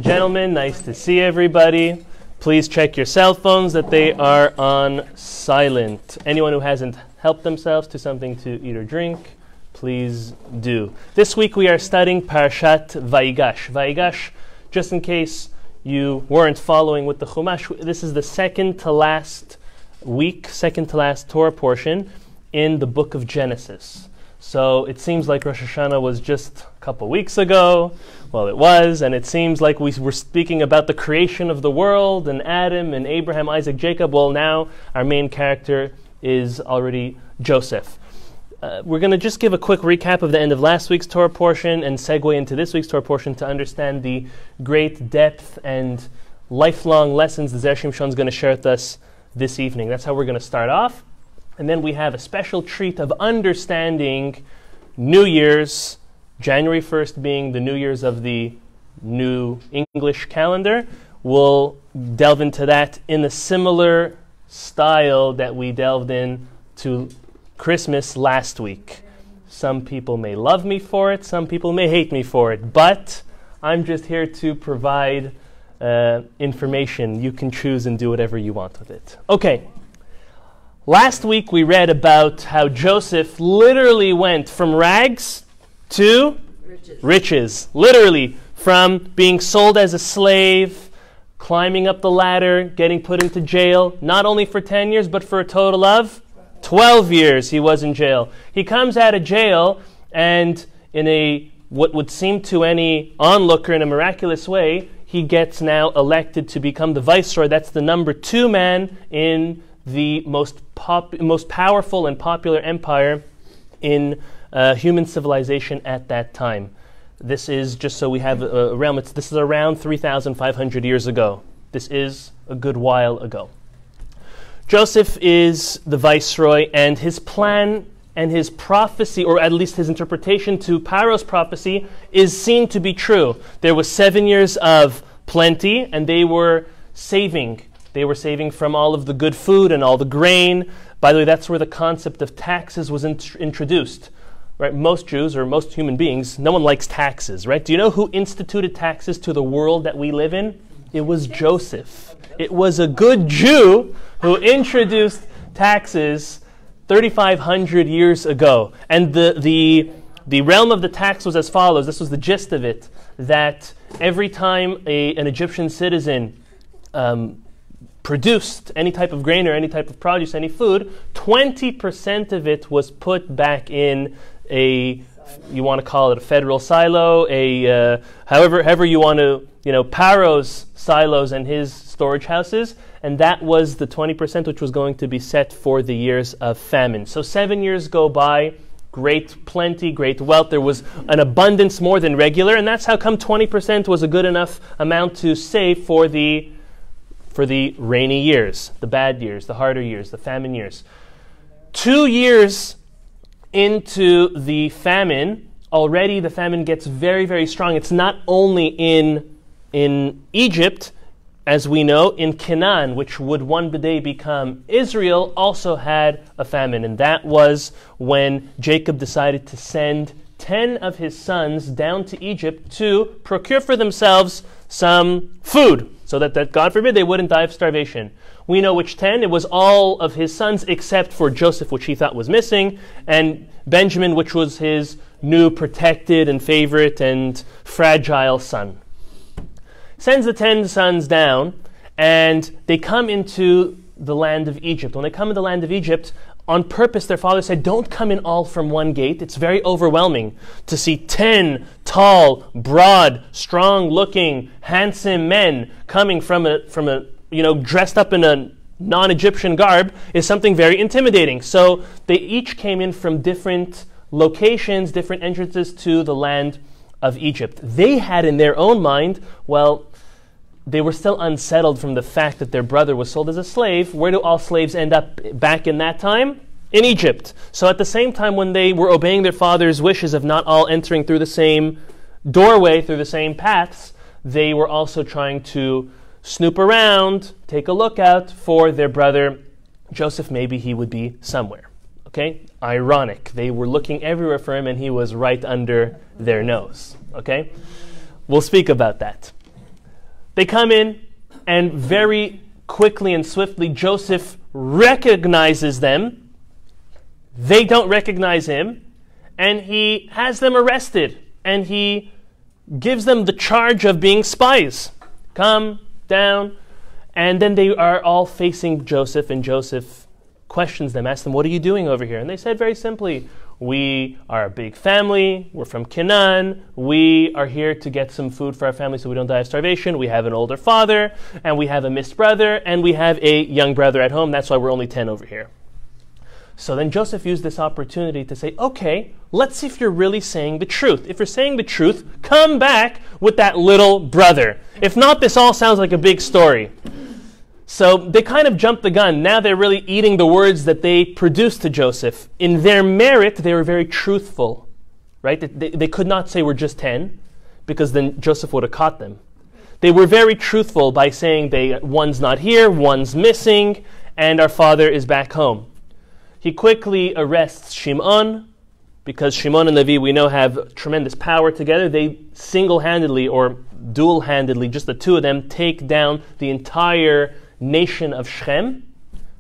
and gentlemen, nice to see everybody. Please check your cell phones that they are on silent. Anyone who hasn't helped themselves to something to eat or drink, please do. This week we are studying Parashat Vayigash. Vayigash, just in case you weren't following with the Chumash, this is the second to last week, second to last Torah portion in the book of Genesis. So it seems like Rosh Hashanah was just a couple weeks ago. Well, it was, and it seems like we were speaking about the creation of the world and Adam and Abraham, Isaac, Jacob. Well, now our main character is already Joseph. We're going to just give a quick recap of the end of last week's Torah portion and segue into this week's Torah portion to understand the great depth and lifelong lessons the Zera Shimshon is going to share with us this evening. That's how we're going to start off. And then we have a special treat of understanding New Year's, January 1st being the New Year's of the new English calendar. We'll delve into that in a similar style that we delved in to Christmas last week. Some people may love me for it, some people may hate me for it, but I'm just here to provide information. You can choose and do whatever you want with it. Okay. Last week we read about how Joseph literally went from rags to riches. Literally, from being sold as a slave, climbing up the ladder, getting put into jail, not only for 10 years, but for a total of 12 years he was in jail. He comes out of jail, and in a what would seem to any onlooker in a miraculous way, he gets now elected to become the viceroy. That's the number 2 man in the most powerful and popular empire in human civilization at that time. This is, just so we have a realm, this is around 3,500 years ago. This is a good while ago. Joseph is the viceroy, and his plan and his prophecy, or at least his interpretation to Paro's prophecy, is seen to be true. There was 7 years of plenty, and they were saving. They were saving from all of the good food and all the grain. By the way, that's where the concept of taxes was introduced. Right? Most Jews, or most human beings, no one likes taxes, right? Do you know who instituted taxes to the world that we live in? It was Joseph. It was a good Jew who introduced taxes 3,500 years ago. And the realm of the tax was as follows. This was the gist of it, that every time an Egyptian citizen produced any type of grain or any type of produce, any food, 20% of it was put back in a, you want to call it a federal silo, however you want to, Paro's silos and his storage houses, and that was the 20% which was going to be set for the years of famine. So 7 years go by, great plenty, great wealth. There was an abundance more than regular, and that's how come 20% was a good enough amount to save for the rainy years, the bad years, the harder years, the famine years. 2 years into the famine, already the famine gets very, very strong. It's not only in Egypt, as we know, in Canaan, which would one day become Israel, also had a famine. And that was when Jacob decided to send 10 of his sons down to Egypt to procure for themselves some food, so that God forbid, they wouldn't die of starvation. We know which 10. It was all of his sons except for Joseph, which he thought was missing, and Benjamin, which was his new protected and favorite and fragile son. Sends the 10 sons down, and they come into the land of Egypt. When they come in the land of Egypt, on purpose, their father said, don't come in all from one gate. It's very overwhelming to see 10 tall, broad, strong-looking, handsome men coming from a dressed up in a non-Egyptian garb is something very intimidating. So they each came in from different locations, different entrances to the land of Egypt. They had in their own mind, well, they were still unsettled from the fact that their brother was sold as a slave. Where do all slaves end up back in that time? In Egypt. So at the same time when they were obeying their father's wishes of not all entering through the same doorway, through the same paths, they were also trying to snoop around, take a look out for their brother Joseph. Maybe he would be somewhere. Okay? Ironic. They were looking everywhere for him and he was right under their nose. Okay? We'll speak about that. They come in, and very quickly and swiftly, Joseph recognizes them. They don't recognize him, and he has them arrested, and he gives them the charge of being spies. Come down. And then they are all facing Joseph, and Joseph questions them, asks them, what are you doing over here? And they said very simply, we are a big family, we're from Canaan, we are here to get some food for our family so we don't die of starvation, we have an older father, and we have a missed brother, and we have a young brother at home, that's why we're only 10 over here. So then Joseph used this opportunity to say, okay, let's see if you're really saying the truth. If you're saying the truth, come back with that little brother. If not, this all sounds like a big story. So they kind of jumped the gun. Now they're really eating the words that they produced to Joseph. In their merit, they were very truthful, right? They could not say we're just 10, because then Joseph would have caught them. They were very truthful by saying one's not here, one's missing, and our father is back home. He quickly arrests Shimon, because Shimon and Levi, we know, have tremendous power together. They single-handedly or dual-handedly, just the two of them, take down the entire nation of Shechem,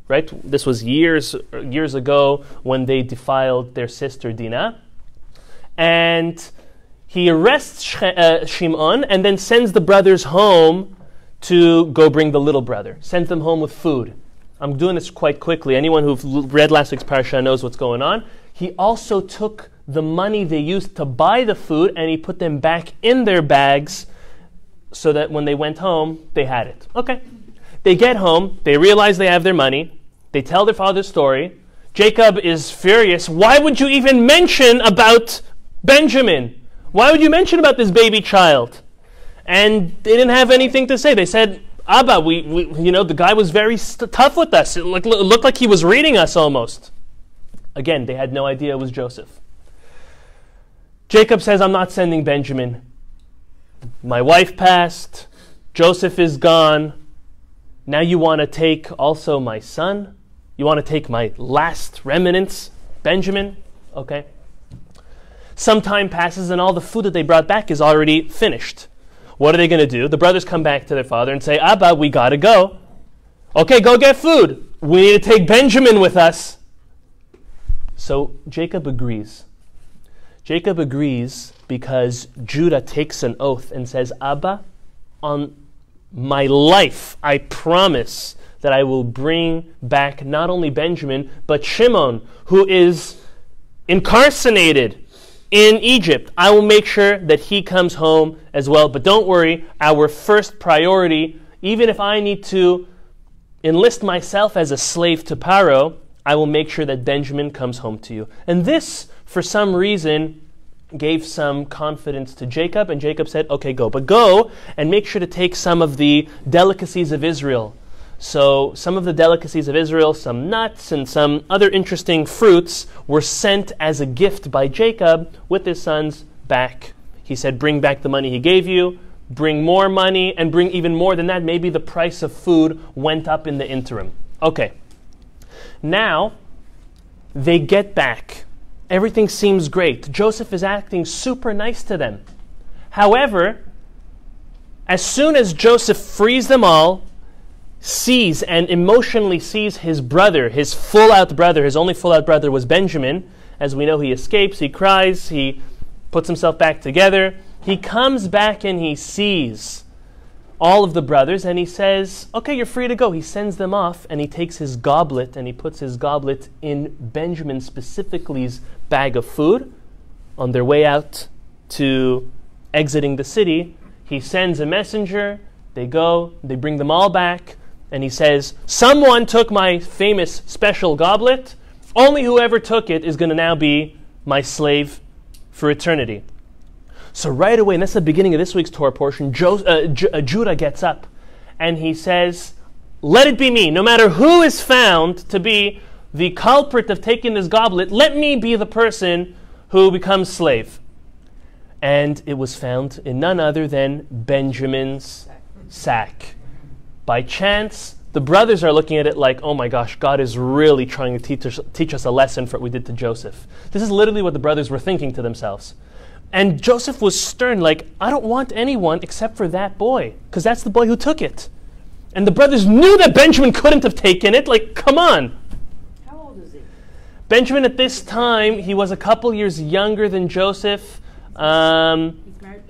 right? This was years ago when they defiled their sister Dinah. And he arrests Shimon and then sends the brothers home to go bring the little brother. Sends them home with food. I'm doing this quite quickly. Anyone who read last week's parasha knows what's going on. He also took the money they used to buy the food and he put them back in their bags so that when they went home, they had it. Okay. They get home, they realize they have their money, they tell their father's story. Jacob is furious. Why would you even mention about Benjamin? Why would you mention about this baby child? And they didn't have anything to say. They said, Abba, the guy was very tough with us. It looked like he was reading us almost. Again, they had no idea it was Joseph. Jacob says, I'm not sending Benjamin. My wife passed. Joseph is gone. Now you want to take also my son? You want to take my last remnants, Benjamin? Okay. Some time passes and all the food that they brought back is already finished. What are they going to do? The brothers come back to their father and say, Abba, we got to go. Okay, go get food. We need to take Benjamin with us. So Jacob agrees. Jacob agrees because Judah takes an oath and says, Abba, on my life, I promise that I will bring back not only Benjamin, but Shimon, who is incarcerated in Egypt. I will make sure that he comes home as well. But don't worry, our first priority, even if I need to enlist myself as a slave to Paro, I will make sure that Benjamin comes home to you. And this, for some reason, gave some confidence to Jacob, and Jacob said, okay, go. But go and make sure to take some of the delicacies of Israel. So some of the delicacies of Israel, some nuts and some other interesting fruits were sent as a gift by Jacob with his sons back. He said, bring back the money he gave you, bring more money, and bring even more than that. Maybe the price of food went up in the interim. Okay. Now, they get back. Everything seems great. Joseph is acting super nice to them. However, as soon as Joseph frees them all, sees and emotionally sees his brother, his full-out brother, his only full-out brother was Benjamin. As we know, he escapes, he cries, he puts himself back together. He comes back and he sees all of the brothers and he says, okay, you're free to go. He sends them off and he takes his goblet and he puts his goblet in Benjamin specifically's bag of food. On their way out to exiting the city, he sends a messenger. They go, they bring them all back, and he says, someone took my famous special goblet. Only whoever took it is going to now be my slave for eternity. So right away, and that's the beginning of this week's Torah portion, Judah gets up and he says, let it be me. No matter who is found to be the culprit of taking this goblet, let me be the person who becomes slave. And it was found in none other than Benjamin's sack. By chance, the brothers are looking at it like, oh my gosh, God is really trying to teach us a lesson for what we did to Joseph. This is literally what the brothers were thinking to themselves. And Joseph was stern, like, I don't want anyone except for that boy, because that's the boy who took it. And the brothers knew that Benjamin couldn't have taken it. Like, come on. How old is he? Benjamin at this time, he was a couple years younger than Joseph.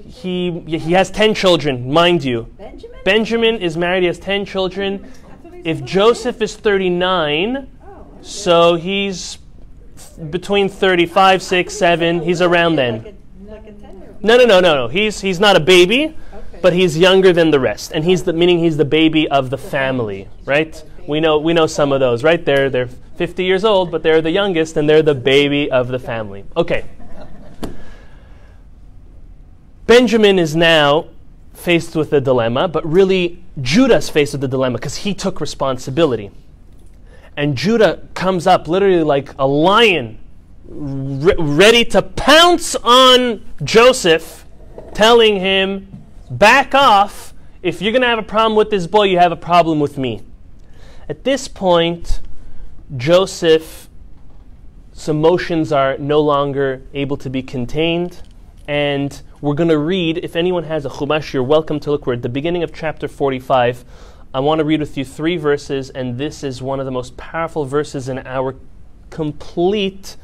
He has 10 children, mind you. Benjamin? Benjamin is married, he has 10 children. If Joseph is 39, so he's between 35, 6, 7, he's around then. No. He's not a baby, but he's younger than the rest. And meaning he's the baby of the family, right? We know some of those, right? They're 50 years old, but they're the youngest and they're the baby of the family. Okay. Benjamin is now faced with a dilemma, but really Judah's faced with the dilemma because he took responsibility. And Judah comes up literally like a lion, ready to pounce on Joseph, telling him, back off. If you're going to have a problem with this boy, you have a problem with me. At this point, Joseph's emotions are no longer able to be contained. And we're going to read, if anyone has a chumash, you're welcome to look. We're at the beginning of chapter 45. I want to read with you 3 verses, and this is one of the most powerful verses in our complete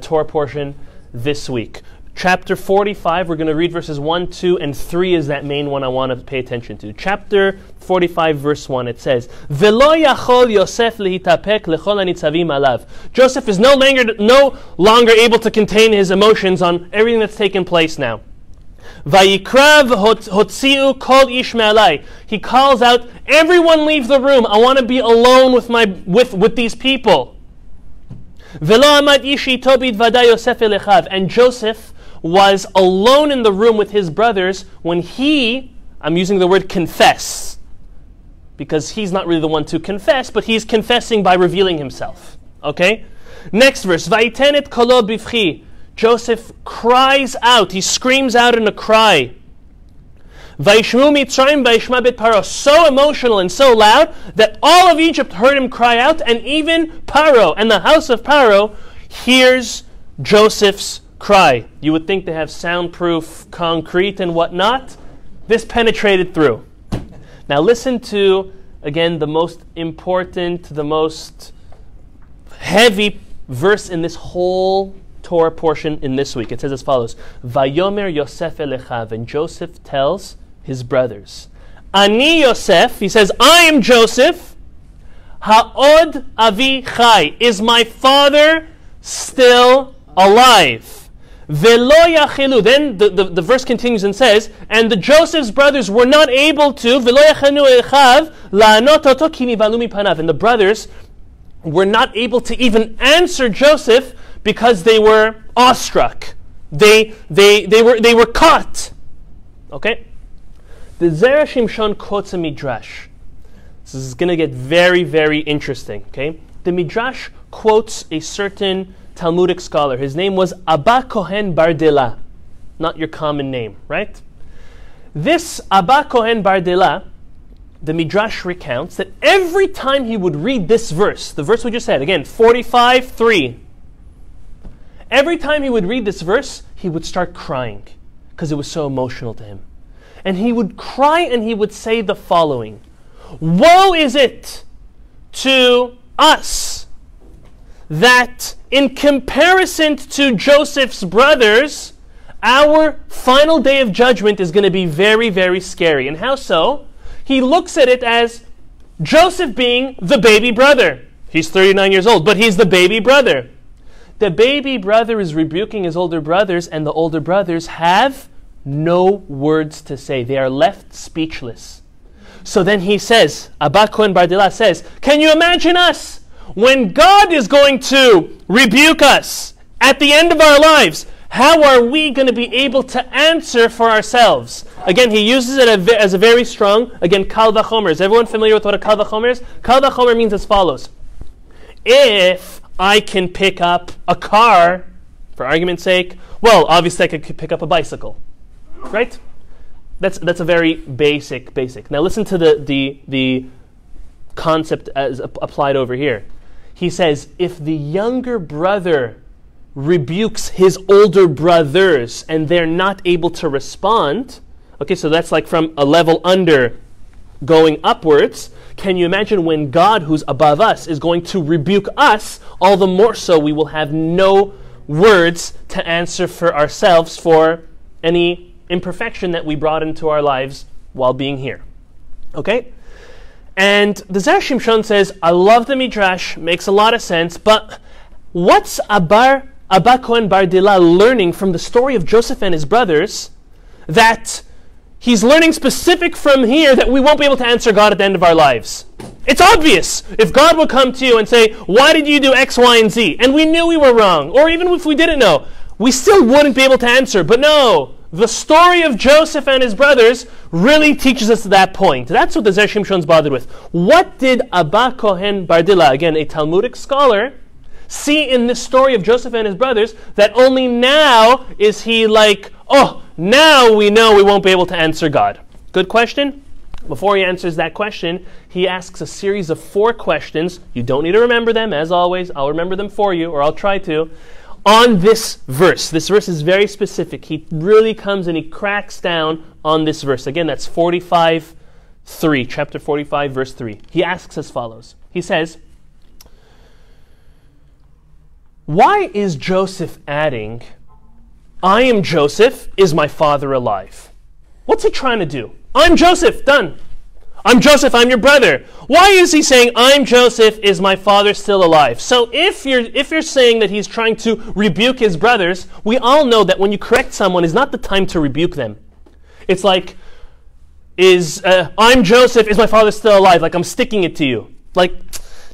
Torah portion this week. Chapter 45, we're going to read verses 1, 2, and 3 is that main one I want to pay attention to. Chapter 45, verse 1, it says, V'lo yachol Yosef lehitapek lechol hanitzavim alav. Joseph is no longer able to contain his emotions on everything that's taken place now. Vayikrav hotziu kol ish me'alai. He calls out, everyone leave the room. I want to be alone with these people. V'lo amad ish ito bidvaday Yosef elechav. And Joseph was alone in the room with his brothers when I'm using the word confess, because he's not really the one to confess, but he's confessing by revealing himself. Okay? Next verse. Vayitenet kolo bivchi. Joseph cries out. He screams out in a cry. Vayishmu mitzrayim vayishma bet Paro. So emotional and so loud that all of Egypt heard him cry out, and even Paro and the house of Paro hears Joseph's cry. You would think they have soundproof concrete and whatnot. This penetrated through. Now listen to, again, the most important, the most heavy verse in this whole Torah portion in this week. It says as follows, Vayomer Yosef elechav, and Joseph tells his brothers, Ani Yosef, he says, I am Joseph, Ha'od avi chai, is my father still alive? Velo yachilu. Then the verse continues and says, and the Joseph's brothers were not able to, Velo yachanu echav la'anot oto ki nivalu mipanav, and the brothers were not able to even answer Joseph because they were awestruck. They were caught. Okay? The Zera Shimshon quotes a midrash. This is going to get very, very interesting. Okay? The midrash quotes a certain Talmudic scholar. His name was Abba Kohen Bardela. Not your common name, right? This Abba Kohen Bardela, the midrash recounts that every time he would read this verse, the verse we just said, again, 45:3. Every time he would read this verse, he would start crying because it was so emotional to him. And he would cry and he would say the following, woe is it to us that in comparison to Joseph's brothers, our final day of judgment is going to be very, very scary. And how so? He looks at it as Joseph being the baby brother. He's 39 years old, but he's the baby brother. The baby brother is rebuking his older brothers, and the older brothers have no words to say. They are left speechless. So then he says, Abba Kohen Bardela says, can you imagine us when God is going to rebuke us at the end of our lives? How are we going to be able to answer for ourselves? Again, he uses it as a very strong, again, kal vachomer. Is everyone familiar with what a kal vachomer is? Kal vachomer means as follows. If I can pick up a car, for argument's sake, well, obviously I could pick up a bicycle, right? That's a very basic. Now listen to the concept as applied over here. He says, if the younger brother rebukes his older brothers and they're not able to respond, okay, so that's like from a level under going upwards. Can you imagine when God, who's above us, is going to rebuke us? All the more so we will have no words to answer for ourselves for any imperfection that we brought into our lives while being here. Okay? And the Zera Shimshon says, I love the Midrash, makes a lot of sense, but what's Abba Cohen Bar Dila learning from the story of Joseph and his brothers that he's learning specific from here that we won't be able to answer God at the end of our lives? It's obvious. If God would come to you and say, why did you do X, Y, and Z? And we knew we were wrong, or even if we didn't know, we still wouldn't be able to answer. But no, the story of Joseph and his brothers really teaches us that point. That's what the Zera Shimshon's bothered with. What did Abba Cohen Bar Dila, again a Talmudic scholar, see in this story of Joseph and his brothers that only now is he like, oh, now we know we won't be able to answer God? Good question. Before he answers that question, he asks a series of 4 questions. You don't need to remember them, as always. I'll remember them for you, or I'll try to. On this verse. This verse is very specific. He really comes and he cracks down on this verse. Again, that's 45:3, chapter 45, verse 3. He asks as follows. He says, why is Joseph adding, I am Joseph, is my father alive? What's he trying to do? I'm Joseph, done. I'm Joseph, I'm your brother. Why is he saying, I'm Joseph, is my father still alive? So if you're saying that he's trying to rebuke his brothers, we all know that when you correct someone, is not the time to rebuke them. It's like, I'm Joseph, is my father still alive? Like I'm sticking it to you. Like,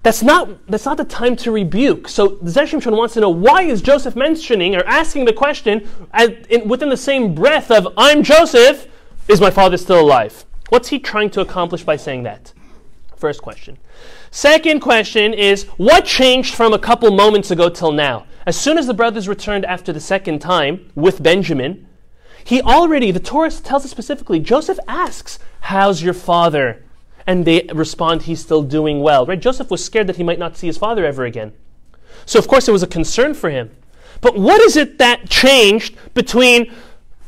that's not the time to rebuke. So the Zera Shimshon wants to know, why is Joseph mentioning or asking the question within the same breath of, I'm Joseph, is my father still alive? What's he trying to accomplish by saying that? First question. Second question is, what changed from a couple moments ago till now? As soon as the brothers returned after the second time with Benjamin, the Torah tells us specifically, Joseph asks, how's your father? And they respond, he's still doing well. Right? Joseph was scared that he might not see his father ever again. So of course it was a concern for him. But what is it that changed between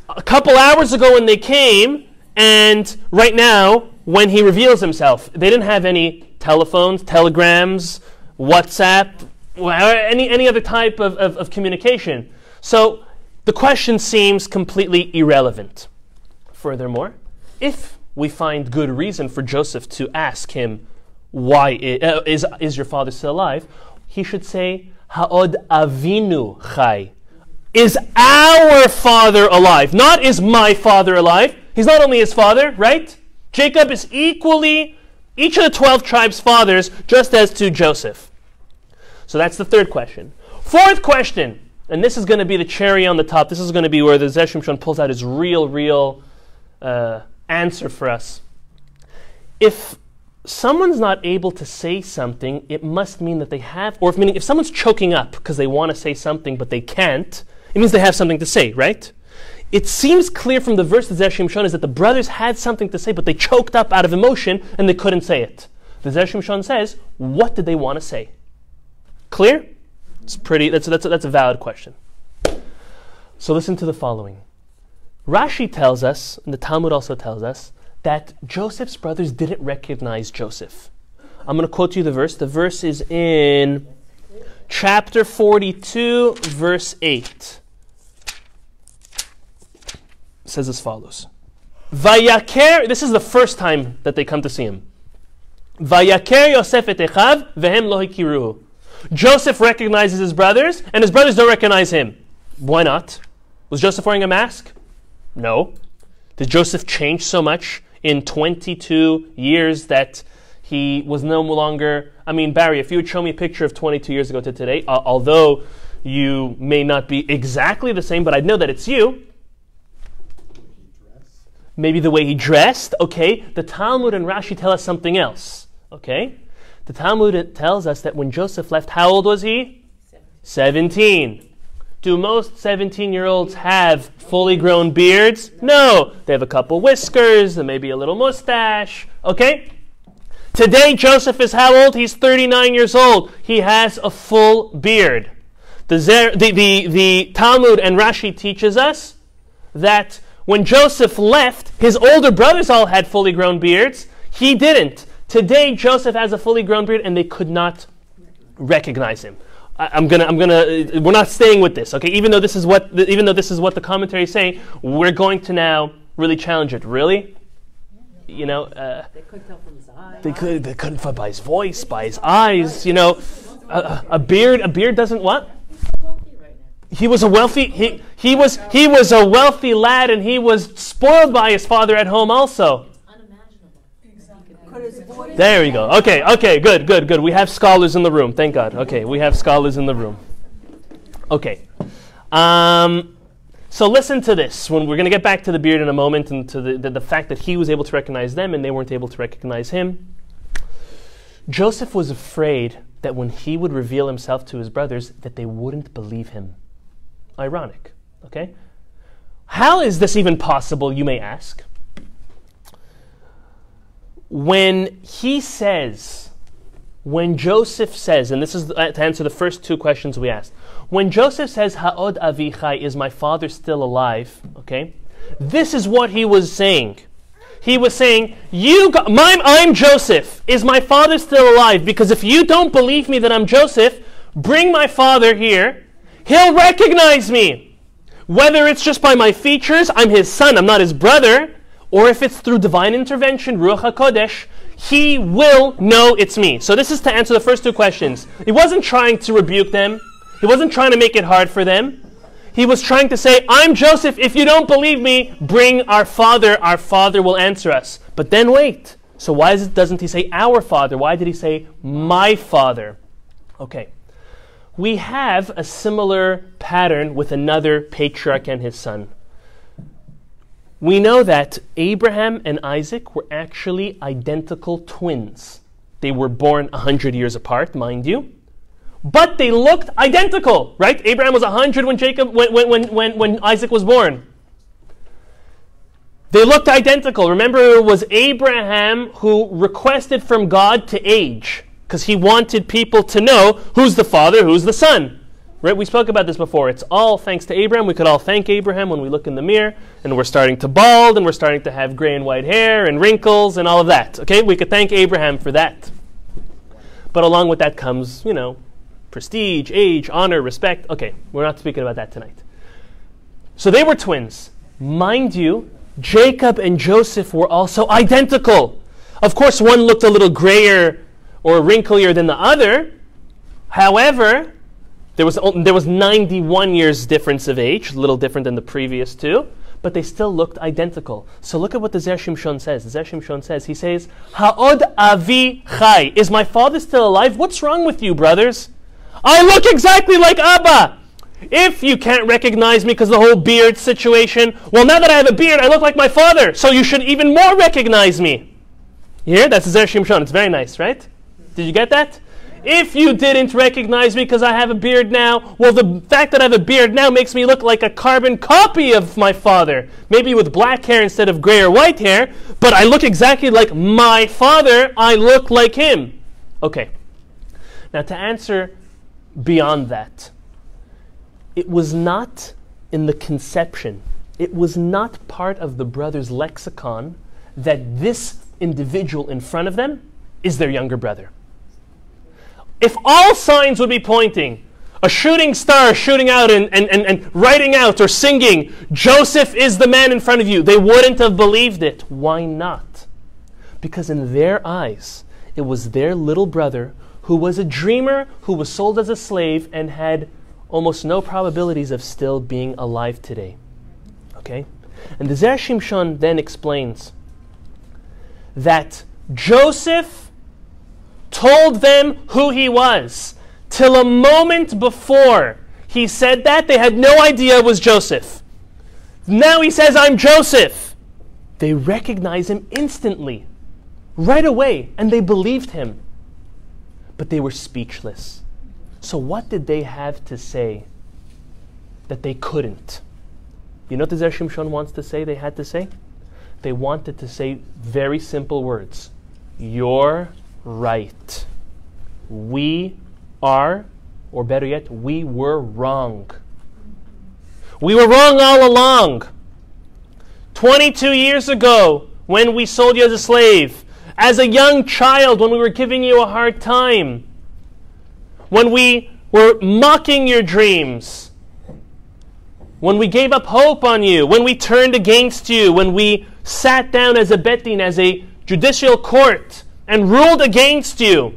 a couple hours ago when they came and right now when he reveals himself? They didn't have any telephones, telegrams, WhatsApp, any other type of communication. So the question seems completely irrelevant. Furthermore, if we find good reason for Joseph to ask him, why is your father still alive? He should say, Ha'od Avinu Chai. Is our father alive? Not is my father alive. He's not only his father, right? Jacob is equally each of the 12 tribes' fathers, just as to Joseph. So that's the third question. Fourth question, and this is going to be the cherry on the top. This is going to be where the Zera Shimshon pulls out his real answer for us. If someone's not able to say something, it must mean that they have, or if someone's choking up because they want to say something but they can't, it means they have something to say, right? It seems clear from the verse that Zera Shimshon is that the brothers had something to say, but they choked up out of emotion and they couldn't say it. The Zera Shimshon says, what did they want to say? Clear? That's a valid question. So listen to the following. Rashi tells us, and the Talmud also tells us, that Joseph's brothers didn't recognize Joseph. I'm going to quote you the verse. The verse is in chapter 42, verse 8. It says as follows. Vayaker, this is the first time that they come to see him. Vayaker Yosef et Echav, vehem lo hikiruhu. Joseph recognizes his brothers, and his brothers don't recognize him. Why not? Was Joseph wearing a mask? No. Did Joseph change so much in 22 years that he was no longer... I mean, Barry, if you would show me a picture of 22 years ago to today, although you may not be exactly the same, but I'd know that it's you. Maybe the way he dressed. Okay, the Talmud and Rashi tell us something else. Okay? The Talmud tells us that when Joseph left, how old was he? 17. Do most 17-year-olds have fully grown beards? No. They have a couple whiskers and maybe a little mustache. Okay? Today, Joseph is how old? He's 39 years old. He has a full beard. The Talmud and Rashi teaches us that when Joseph left, his older brothers all had fully grown beards. He didn't. Today, Joseph has a fully grown beard, and they could not recognize him. We're not staying with this, okay? Even though this is what the commentaries say, we're going to now really challenge it. Really? You know, they couldn't tell from his eyes. They couldn't tell by his voice, by his eyes. You know, a beard doesn't what? He was a wealthy he was a wealthy lad, and he was spoiled by his father at home also. Exactly. There we go. Okay, good. We have scholars in the room. Thank God. Okay, we have scholars in the room. Okay. So listen to this. When we're going to get back to the beard in a moment, and to the fact that he was able to recognize them and they weren't able to recognize him. Joseph was afraid that when he would reveal himself to his brothers, that they wouldn't believe him. Ironic, okay? How is this even possible, you may ask? When Joseph says, and this is to answer the first two questions we asked, when Joseph says, Ha'od avichai, is my father still alive, okay? This is what he was saying. He was saying, I'm Joseph. Is my father still alive? Because if you don't believe me that I'm Joseph, bring my father here. He'll recognize me. Whether it's just by my features, I'm his son, I'm not his brother, or if it's through divine intervention, Ruach HaKodesh, he will know it's me. So this is to answer the first two questions. He wasn't trying to rebuke them. He wasn't trying to make it hard for them. He was trying to say, I'm Joseph. If you don't believe me, bring our father. Our father will answer us. But then wait. So why doesn't he say our father? Why did he say my father? Okay. We have a similar pattern with another patriarch and his son. We know that Abraham and Isaac were actually identical twins. They were born 100 years apart, mind you. But they looked identical, right? Abraham was 100 when Isaac was born. They looked identical. Remember, it was Abraham who requested from God to age, because he wanted people to know who's the father, who's the son. Right? We spoke about this before. It's all thanks to Abraham. We could all thank Abraham when we look in the mirror and we're starting to bald and we're starting to have gray and white hair and wrinkles and all of that. Okay? We could thank Abraham for that. But along with that comes, prestige, age, honor, respect. Okay, we're not speaking about that tonight. So they were twins. Mind you, Jacob and Joseph were also identical. Of course, one looked a little grayer or wrinklier than the other. However, there was 91 years difference of age, a little different than the previous two, but they still looked identical. So look at what the Zera Shimshon says. The Zera Shimshon says, he says, Ha'od avi chai, is my father still alive? What's wrong with you, brothers? I look exactly like Abba. If you can't recognize me because of the whole beard situation, well, now that I have a beard, I look like my father, so you should even more recognize me. You hear? That's the Zera Shimshon. It's very nice, right? Did you get that? If you didn't recognize me because I have a beard now, well, the fact that I have a beard now makes me look like a carbon copy of my father. Maybe with black hair instead of gray or white hair, but I look exactly like my father. I look like him. Okay. Now to answer beyond that, it was not in the conception, it was not part of the brothers' lexicon that this individual in front of them is their younger brother. If all signs would be pointing, a shooting star shooting out and writing out or singing, Joseph is the man in front of you, they wouldn't have believed it. Why not? Because in their eyes, it was their little brother who was a dreamer, who was sold as a slave and had almost no probabilities of still being alive today. Okay? And the Zera Shimshon then explains that Joseph told them who he was. Till a moment before he said that, they had no idea it was Joseph. Now he says, I'm Joseph. They recognize him instantly, right away, and they believed him. But they were speechless. So what did they have to say that they couldn't? You know what the Zera Shimshon wants to say they had to say? They wanted to say very simple words. You're right. We are or better yet, we were wrong. We were wrong all along. 22 years ago, when we sold you as a slave, as a young child, when we were giving you a hard time, when we were mocking your dreams, when we gave up hope on you, when we turned against you, when we sat down as a bet din, as a judicial court, and ruled against you,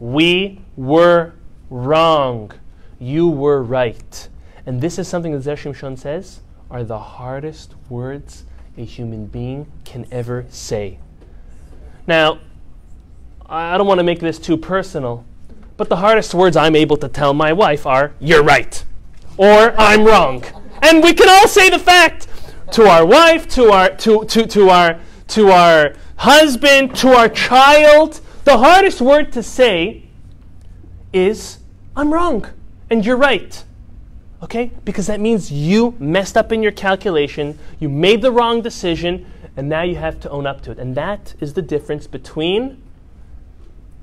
we were wrong. You were right. And this is something that Zera Shimshon says are the hardest words a human being can ever say. Now, I don't want to make this too personal, but the hardest words I'm able to tell my wife are, "You're right," or "I'm wrong." And we can all say the fact to our wife, to our husband, to our child. The hardest word to say is, "I'm wrong," and "you're right." Okay? Because that means you messed up in your calculation, you made the wrong decision, and now you have to own up to it. And that is the difference between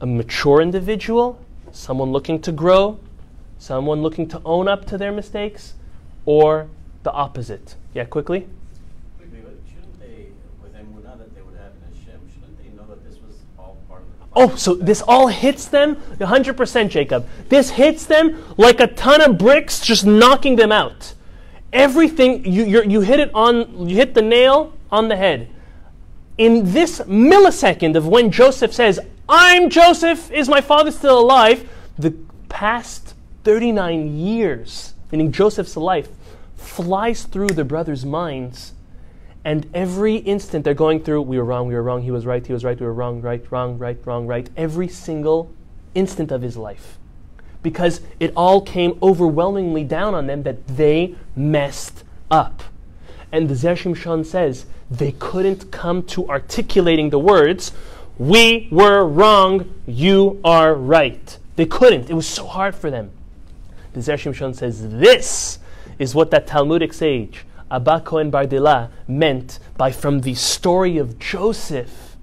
a mature individual, someone looking to grow, someone looking to own up to their mistakes, or the opposite. Yeah, quickly? Quickly, but shouldn't they, with emunah that they would have in Hashem, shouldn't they know that this was all part of the Oh, so this all hits them? 100%, Jacob. This hits them like a ton of bricks, just knocking them out. Everything, you hit the nail on the head. In this millisecond of when Joseph says, "I'm Joseph, is my father still alive?" the past 39 years, meaning Joseph's life, flies through the brothers' minds. And every instant they're going through, we were wrong, he was right, we were wrong, right. Every single instant of his life. Because it all came overwhelmingly down on them that they messed up. And the Zera Shimshon says they couldn't come to articulating the words, "We were wrong, you are right." They couldn't. It was so hard for them. The Zera Shimshon says this is what that Talmudic sage, Abba Cohen Bardila, meant by from the story of Joseph.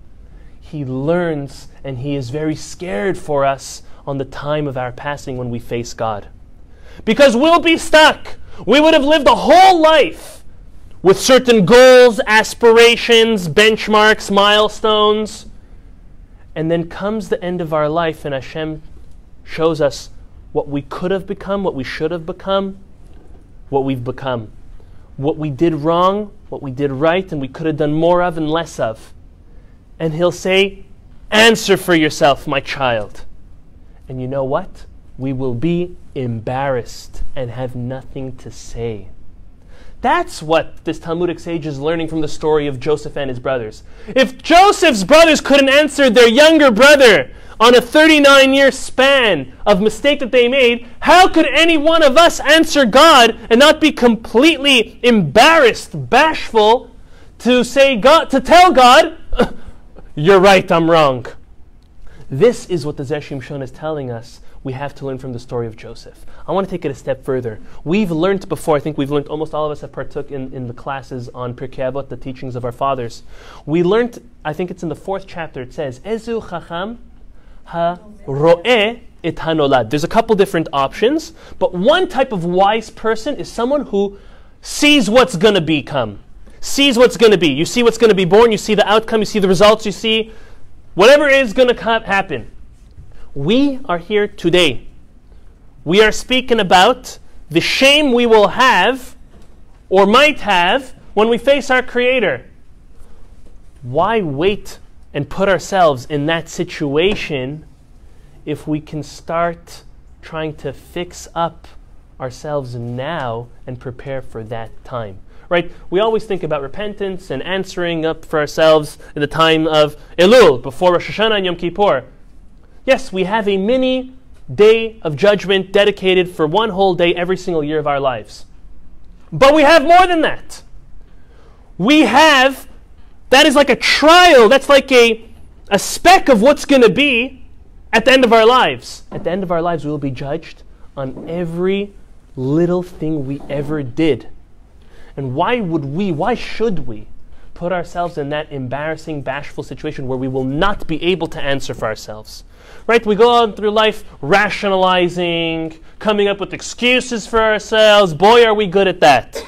He learns and he is very scared for us on the time of our passing when we face God. Because we'll be stuck. We would have lived a whole life with certain goals, aspirations, benchmarks, milestones. And then comes the end of our life and Hashem shows us what we could have become, what we should have become, what we've become. What we did wrong, what we did right, and we could have done more of and less of. And he'll say, "Answer for yourself, my child." And you know what? We will be embarrassed and have nothing to say. That's what this Talmudic sage is learning from the story of Joseph and his brothers. If Joseph's brothers couldn't answer their younger brother on a 39-year span of mistake that they made, how could any one of us answer God and not be completely embarrassed, bashful, to tell God, "You're right, I'm wrong"? This is what the Zera Shimshon is telling us we have to learn from the story of Joseph. I want to take it a step further. We've learned before, I think we've learned, almost all of us have partook in the classes on Pirkei Avot, the teachings of our fathers. We learned, I think it's in the 4th chapter, it says, Ezu chacham ha-ro'eh et hanolad. There's a couple different options, but one type of wise person is someone who sees what's going to become, sees what's going to be. You see what's going to be born, you see the outcome, you see the results, you see whatever is going to happen. We are here today. We are speaking about the shame we will have or might have when we face our Creator. Why wait and put ourselves in that situation if we can start trying to fix up ourselves now and prepare for that time? Right? We always think about repentance and answering up for ourselves in the time of Elul, before Rosh Hashanah and Yom Kippur. Yes, we have a mini day of judgment dedicated for one whole day every single year of our lives. But we have more than that. That is like a trial, that's like a speck of what's going to be at the end of our lives. At the end of our lives, we will be judged on every little thing we ever did. And why should we put ourselves in that embarrassing, bashful situation where we will not be able to answer for ourselves. Right? We go on through life rationalizing, coming up with excuses for ourselves. Boy, are we good at that.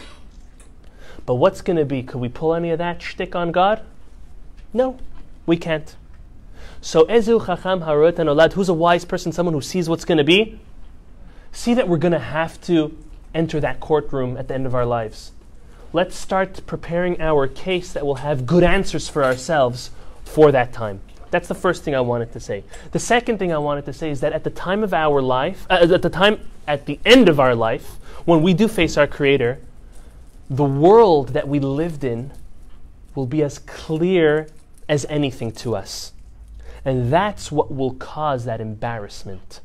But what's going to be? Could we pull any of that shtick on God? No, we can't. So, Ezu Chacham Harot Olad, who's a wise person, someone who sees what's going to be? See that we're going to have to enter that courtroom at the end of our lives. Let's start preparing our case that will have good answers for ourselves for that time. That's the first thing I wanted to say. The second thing I wanted to say is that at the time of our life, at the end of our life, when we do face our Creator, the world that we lived in will be as clear as anything to us. And that's what will cause that embarrassment.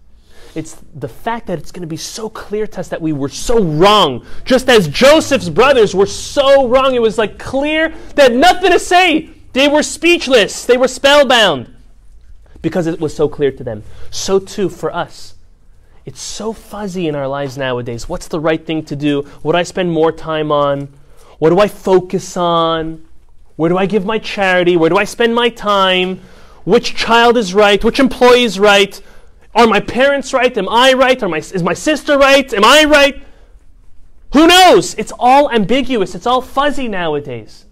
It's the fact that it's going to be so clear to us that we were so wrong. Just as Joseph's brothers were so wrong, it was like clear they had nothing to say. They were speechless. They were spellbound because it was so clear to them. So too for us. It's so fuzzy in our lives nowadays. What's the right thing to do? What do I spend more time on? What do I focus on? Where do I give my charity? Where do I spend my time? Which child is right? Which employee is right? Are my parents right? Am I right? Is my sister right? Am I right? Who knows? It's all ambiguous. It's all fuzzy nowadays.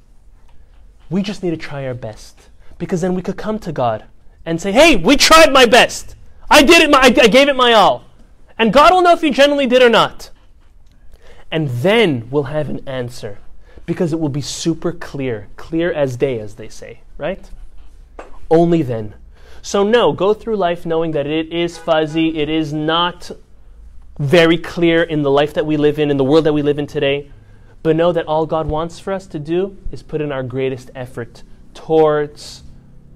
We just need to try our best, because then we could come to God and say, hey, we tried my best. I did it. I gave it my all. And God will know if you genuinely did or not. And then we'll have an answer, because it will be super clear. Clear as day, as they say, right? Only then. So no, go through life knowing that it is fuzzy. It is not very clear in the life that we live in the world that we live in today. But know that all God wants for us to do is put in our greatest effort towards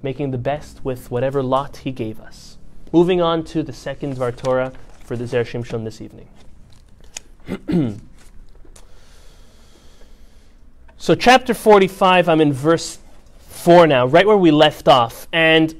making the best with whatever lot He gave us. Moving on to the second Dvar Torah for the Zera Shimshon this evening. So chapter 45, I'm in verse 4 now, right where we left off. And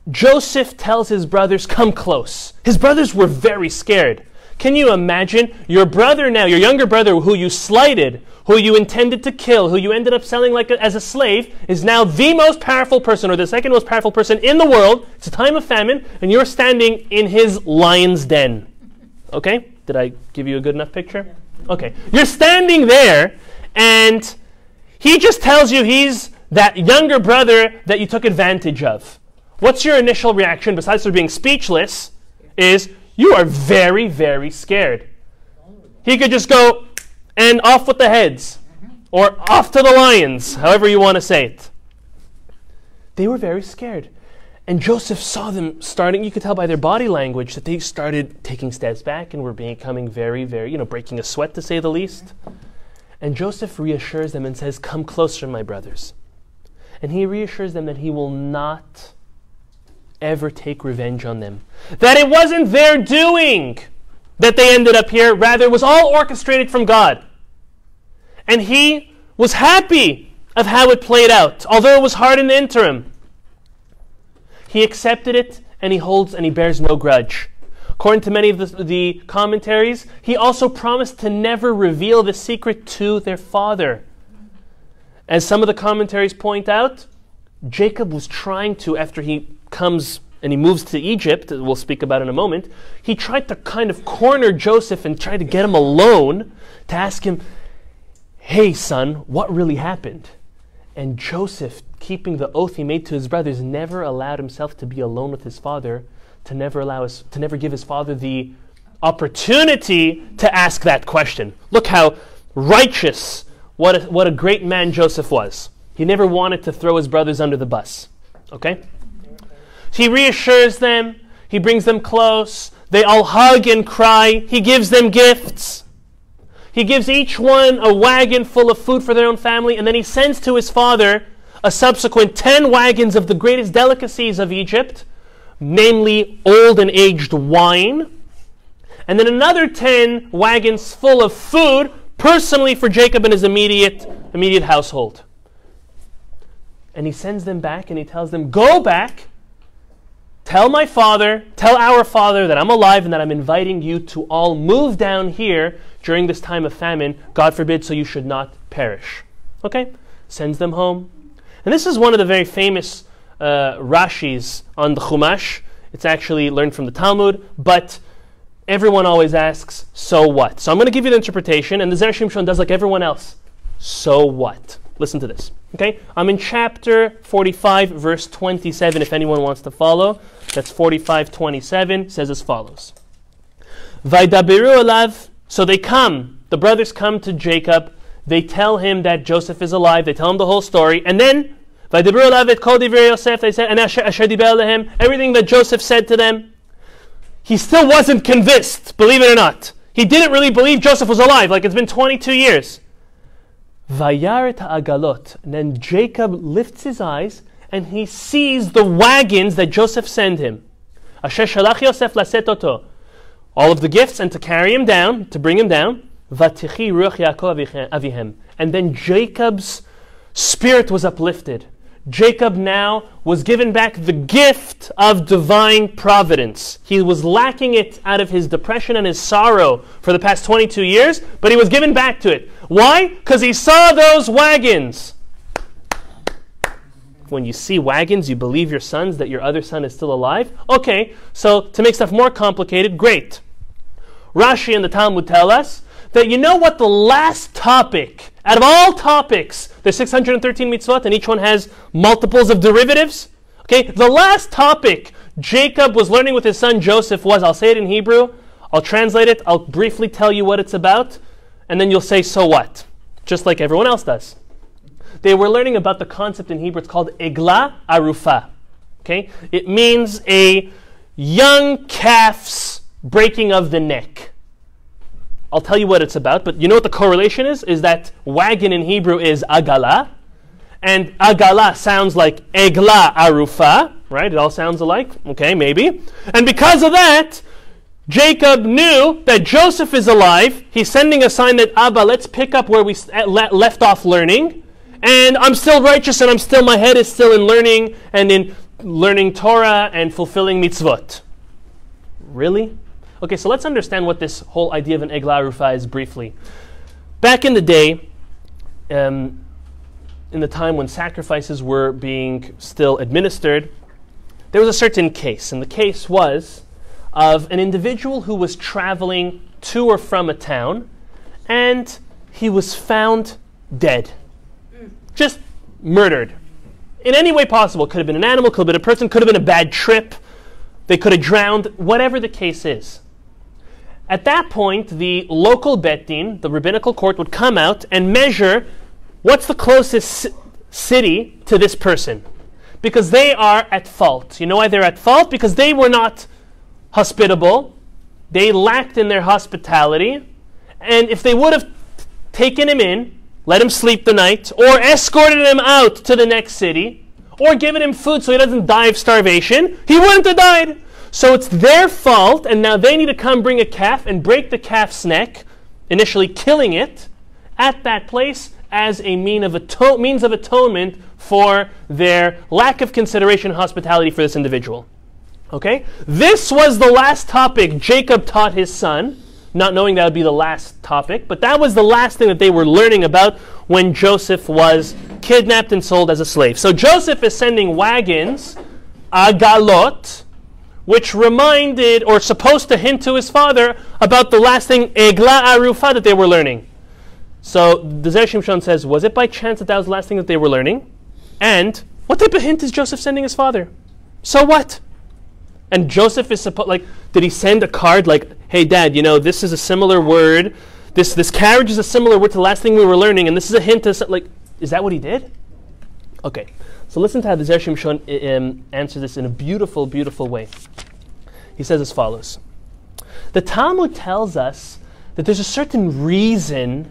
Joseph tells his brothers, come close. His brothers were very scared. Can you imagine your brother now, your younger brother who you slighted, who you intended to kill, who you ended up selling as a slave, is now the most powerful person or the second most powerful person in the world. It's a time of famine, and you're standing in his lion's den. Okay? Did I give you a good enough picture? Okay. You're standing there, and he just tells you he's that younger brother that you took advantage of. What's your initial reaction, besides for being speechless, is you are very, very scared. He could just go and off with the heads, or off to the lions, however you want to say it. They were very scared. And Joseph saw them starting, you could tell by their body language, that they started taking steps back and were becoming very, very, breaking a sweat to say the least. And Joseph reassures them and says, come closer, my brothers. And he reassures them that he will not ever take revenge on them. That it wasn't their doing that they ended up here. Rather, it was all orchestrated from God. And he was happy of how it played out, although it was hard in the interim. He accepted it, and he bears no grudge. According to many of the commentaries, he also promised to never reveal the secret to their father. As some of the commentaries point out, Jacob was trying to, after he comes and he moves to Egypt, we'll speak about in a moment, he tried to kind of corner Joseph and try to get him alone to ask him, hey son, what really happened? And Joseph, keeping the oath he made to his brothers, never allowed himself to be alone with his father, to never give his father the opportunity to ask that question. Look how righteous, what a great man Joseph was. He never wanted to throw his brothers under the bus. Okay? He reassures them. He brings them close. They all hug and cry. He gives them gifts. He gives each one a wagon full of food for their own family, and then he sends to his father a subsequent 10 wagons of the greatest delicacies of Egypt, namely old and aged wine, and then another 10 wagons full of food, personally for Jacob and his immediate household. And he sends them back and he tells them, go back, tell our father that I'm alive and that I'm inviting you to all move down here during this time of famine, God forbid, so you should not perish. Okay? Sends them home. And this is one of the very famous Rashis on the Chumash. It's actually learned from the Talmud, but everyone always asks, so what? So I'm going to give you the interpretation, and the Zera Shimshon does like everyone else. So what? Listen to this. Okay? I'm in chapter 45, verse 27, if anyone wants to follow. That's 45:27, says as follows. Vaidabiru alav, so they come, the brothers come to Jacob, they tell him that Joseph is alive, they tell him the whole story, and then Vaidabiru alav et kol divrei Yosef, they said, and asher diber lehem, everything that Joseph said to them. He still wasn't convinced, believe it or not. He didn't really believe Joseph was alive, like it's been 22 years. Vayaret ha'agalot, and then Jacob lifts his eyes and he sees the wagons that Joseph sent him. Asher shalach Yosef laset oto, all of the gifts and to carry him down, to bring him down. Vatichi ruach Yaakov avihem, and then Jacob's spirit was uplifted. Jacob now was given back the gift of divine providence. He was lacking it out of his depression and his sorrow for the past 22 years, but he was given back to it. Why? Because he saw those wagons. When you see wagons, you believe your sons that your other son is still alive? Okay, so to make stuff more complicated, great. Rashi and the Talmud tell us that you know what the last topic, out of all topics, there's 613 mitzvot and each one has multiples of derivatives. Okay, the last topic Jacob was learning with his son Joseph was, I'll say it in Hebrew, I'll translate it, I'll briefly tell you what it's about, and then you'll say, so what? Just like everyone else does. They were learning about the concept in Hebrew, it's called Egla Arufa. Okay, it means a young calf's breaking of the neck. I'll tell you what it's about, but you know what the correlation is? Is that wagon in Hebrew is agala, and agala sounds like egla arufa, right? It all sounds alike, okay, maybe. And because of that, Jacob knew that Joseph is alive. He's sending a sign that, Abba, let's pick up where we left off learning, and I'm still righteous, and my head is still in learning, and in learning Torah and fulfilling mitzvot. Really? Okay, so let's understand what this whole idea of an Egla Arufa is briefly. Back in the day, in the time when sacrifices were being still administered, there was a certain case, and the case was of an individual who was traveling to or from a town, and he was found dead. Just murdered. In any way possible. Could have been an animal, could have been a person, could have been a bad trip. They could have drowned, whatever the case is. At that point, the local Bet Din, the rabbinical court, would come out and measure what's the closest city to this person. Because they are at fault. You know why they're at fault? Because they were not hospitable. They lacked in their hospitality. And if they would have taken him in, let him sleep the night, or escorted him out to the next city, or given him food so he doesn't die of starvation, he wouldn't have died. So it's their fault, and now they need to come bring a calf and break the calf's neck, initially killing it, at that place as a means of atonement for their lack of consideration and hospitality for this individual. Okay? This was the last topic Jacob taught his son, not knowing that would be the last topic, but that was the last thing that they were learning about when Joseph was kidnapped and sold as a slave. So Joseph is sending wagons, agalot, which reminded or supposed to hint to his father about the last thing, Egla Arufa, that they were learning. So the Zera Shimshon says, was it by chance that was the last thing that they were learning? And what type of hint is Joseph sending his father? So what? And Joseph is did he send a card like, hey dad, you know, this is a similar word, this carriage is a similar word to the last thing we were learning, and this is a hint to, is that what he did? Okay. So listen to how the Zera Shimshon answers this in a beautiful, beautiful way. He says as follows. The Talmud tells us that there's a certain reason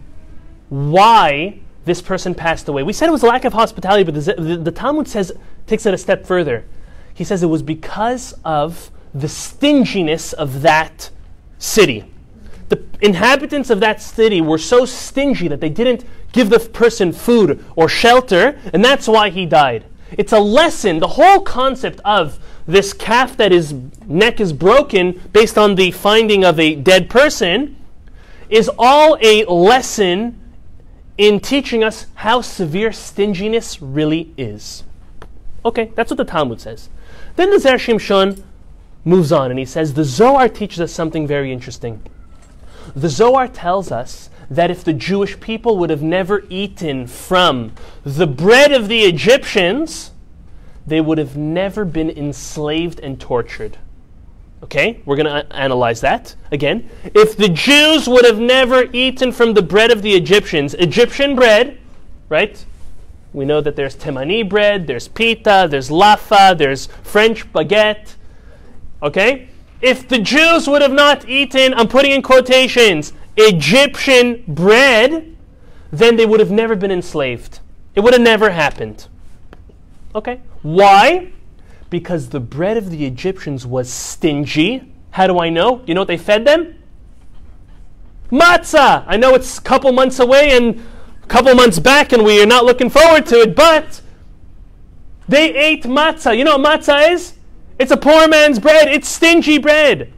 why this person passed away. We said it was a lack of hospitality, but the Talmud takes it a step further. He says it was because of the stinginess of that city. The inhabitants of that city were so stingy that they didn't give the person food or shelter, and that's why he died. It's a lesson. The whole concept of this calf that his neck is broken based on the finding of a dead person is all a lesson in teaching us how severe stinginess really is. Okay, that's what the Talmud says. Then the Zera Shimshon moves on and he says, the Zohar teaches us something very interesting. The Zohar tells us that if the Jewish people would have never eaten from the bread of the Egyptians, they would have never been enslaved and tortured. Okay, we're going to analyze that again. If the Jews would have never eaten from the bread of the Egyptians, Egyptian bread, right? We know that there's Temani bread, there's pita, there's lafa, there's French baguette. Okay? If the Jews would have not eaten, I'm putting in quotations, Egyptian bread, then they would have never been enslaved. It would have never happened. Okay? Why? Because the bread of the Egyptians was stingy. How do I know? You know what they fed them? Matzah! I know it's a couple months away and a couple months back and we are not looking forward to it, but they ate matzah. You know what matzah is? It's a poor man's bread. It's stingy bread.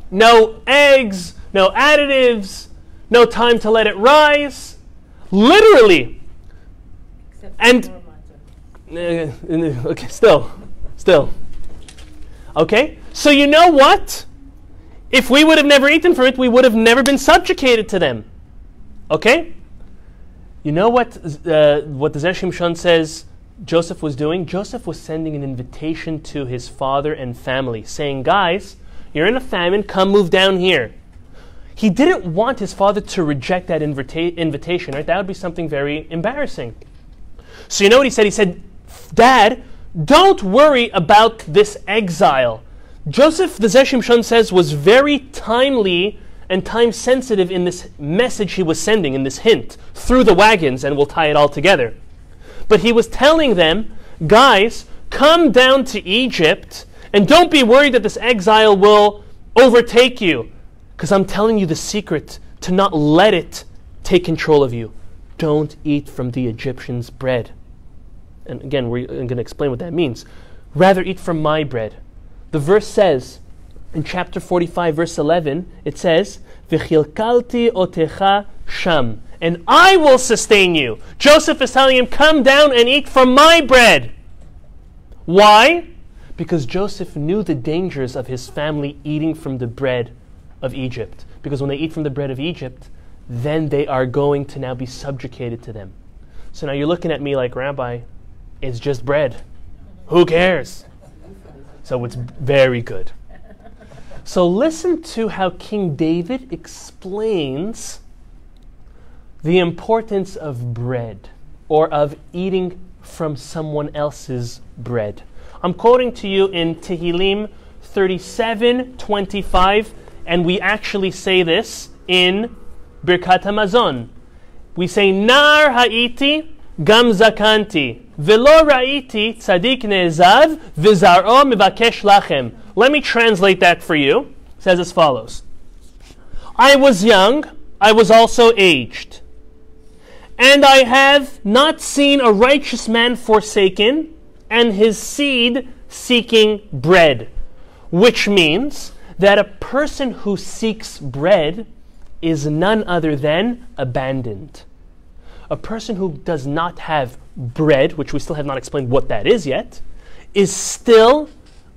No eggs, no additives, no time to let it rise. Literally. Except And for matzah. okay, still. Okay? So you know what? If we would have never eaten from it, we would have never been subjugated to them. Okay? You know what the Zera Shimshon says Joseph was doing? Joseph was sending an invitation to his father and family, saying, guys, you're in a famine, come move down here. He didn't want his father to reject that invitation, right? That would be something very embarrassing. So you know what he said? He said, Dad, don't worry about this exile. Joseph, the Zera Shimshon says, was very timely and time-sensitive in this message he was sending, in this hint, through the wagons, and we'll tie it all together. But he was telling them, guys, come down to Egypt, and don't be worried that this exile will overtake you, because I'm telling you the secret to not let it take control of you. Don't eat from the Egyptians' bread. And again, we're going to explain what that means. Rather eat from my bread. The verse says, in chapter 45, verse 11, it says, V'chilkalti otecha sham. And I will sustain you. Joseph is telling him, come down and eat from my bread. Why? Because Joseph knew the dangers of his family eating from the bread of Egypt. Because when they eat from the bread of Egypt, then they are going to now be subjugated to them. So now you're looking at me like, Rabbi, it's just bread. Who cares? So it's very good. So listen to how King David explains the importance of bread, or of eating from someone else's bread. I'm quoting to you in Tehillim 37:25, and we actually say this in Birkat HaMazon. We say, Nar ha'iti gam zakanti, velo ra'iti tzadik ne'ezav, v'zar'o mevakesh lachem. Let me translate that for you. It says as follows. I was young, I was also aged, and I have not seen a righteous man forsaken, and his seed seeking bread. Which means that a person who seeks bread is none other than abandoned. A person who does not have bread, which we still have not explained what that is yet, is still,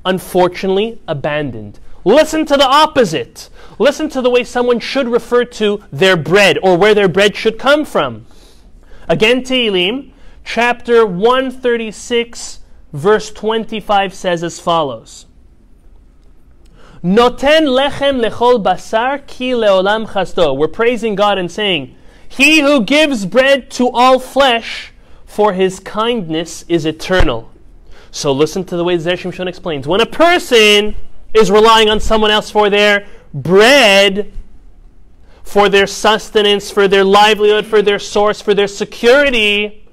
unfortunately, abandoned. Listen to the opposite. Listen to the way someone should refer to their bread, or where their bread should come from. Again, Tehillim, chapter 136, verse 25 says as follows. Noten lechem lechol basar ki leolam chasto. We're praising God and saying, He who gives bread to all flesh, for his kindness is eternal. So listen to the way Zera Shimshon explains. When a person is relying on someone else for their bread, for their sustenance, for their livelihood, for their source, for their security,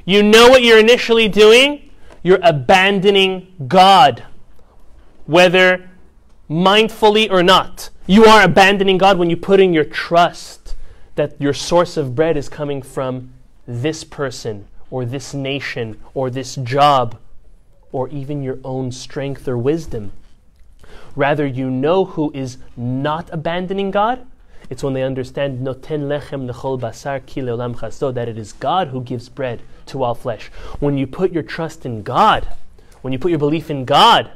you know what you're initially doing? You're abandoning God, whether mindfully or not. You are abandoning God when you put in your trust that your source of bread is coming from this person, or this nation, or this job, or even your own strength or wisdom. Rather, you know who is not abandoning God? It's when they understand noten lechem lechol basar ki leolam chasdo, that it is God who gives bread to all flesh. When you put your trust in God, when you put your belief in God,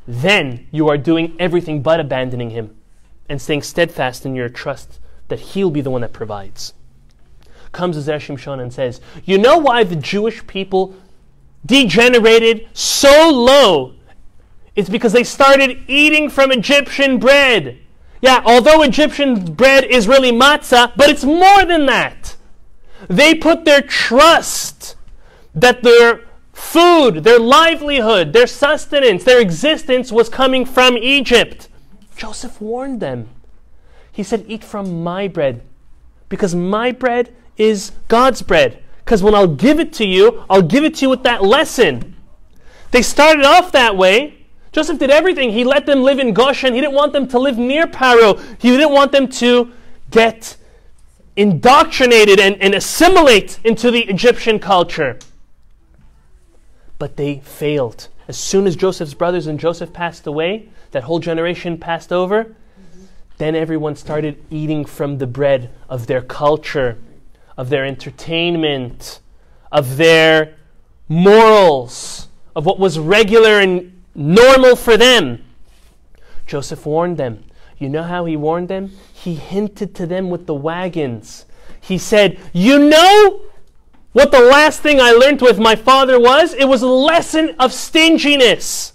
then you are doing everything but abandoning Him and staying steadfast in your trust that He'll be the one that provides. Comes Zera Shimshon and says, you know why the Jewish people degenerated so low? It's because they started eating from Egyptian bread. Yeah, although Egyptian bread is really matzah, but it's more than that. They put their trust that their food, their livelihood, their sustenance, their existence was coming from Egypt. Joseph warned them. He said, eat from my bread, because my bread is God's bread. Because when I'll give it to you with that lesson. They started off that way. Joseph did everything. He let them live in Goshen. He didn't want them to live near Paro. He didn't want them to get indoctrinated and assimilate into the Egyptian culture. But they failed. As soon as Joseph's brothers and Joseph passed away, that whole generation passed over, then everyone started eating from the bread of their culture, of their entertainment, of their morals, of what was regular and normal for them. Joseph warned them. You know how he warned them? He hinted to them with the wagons. He said, you know what the last thing I learned with my father was? It was a lesson of stinginess.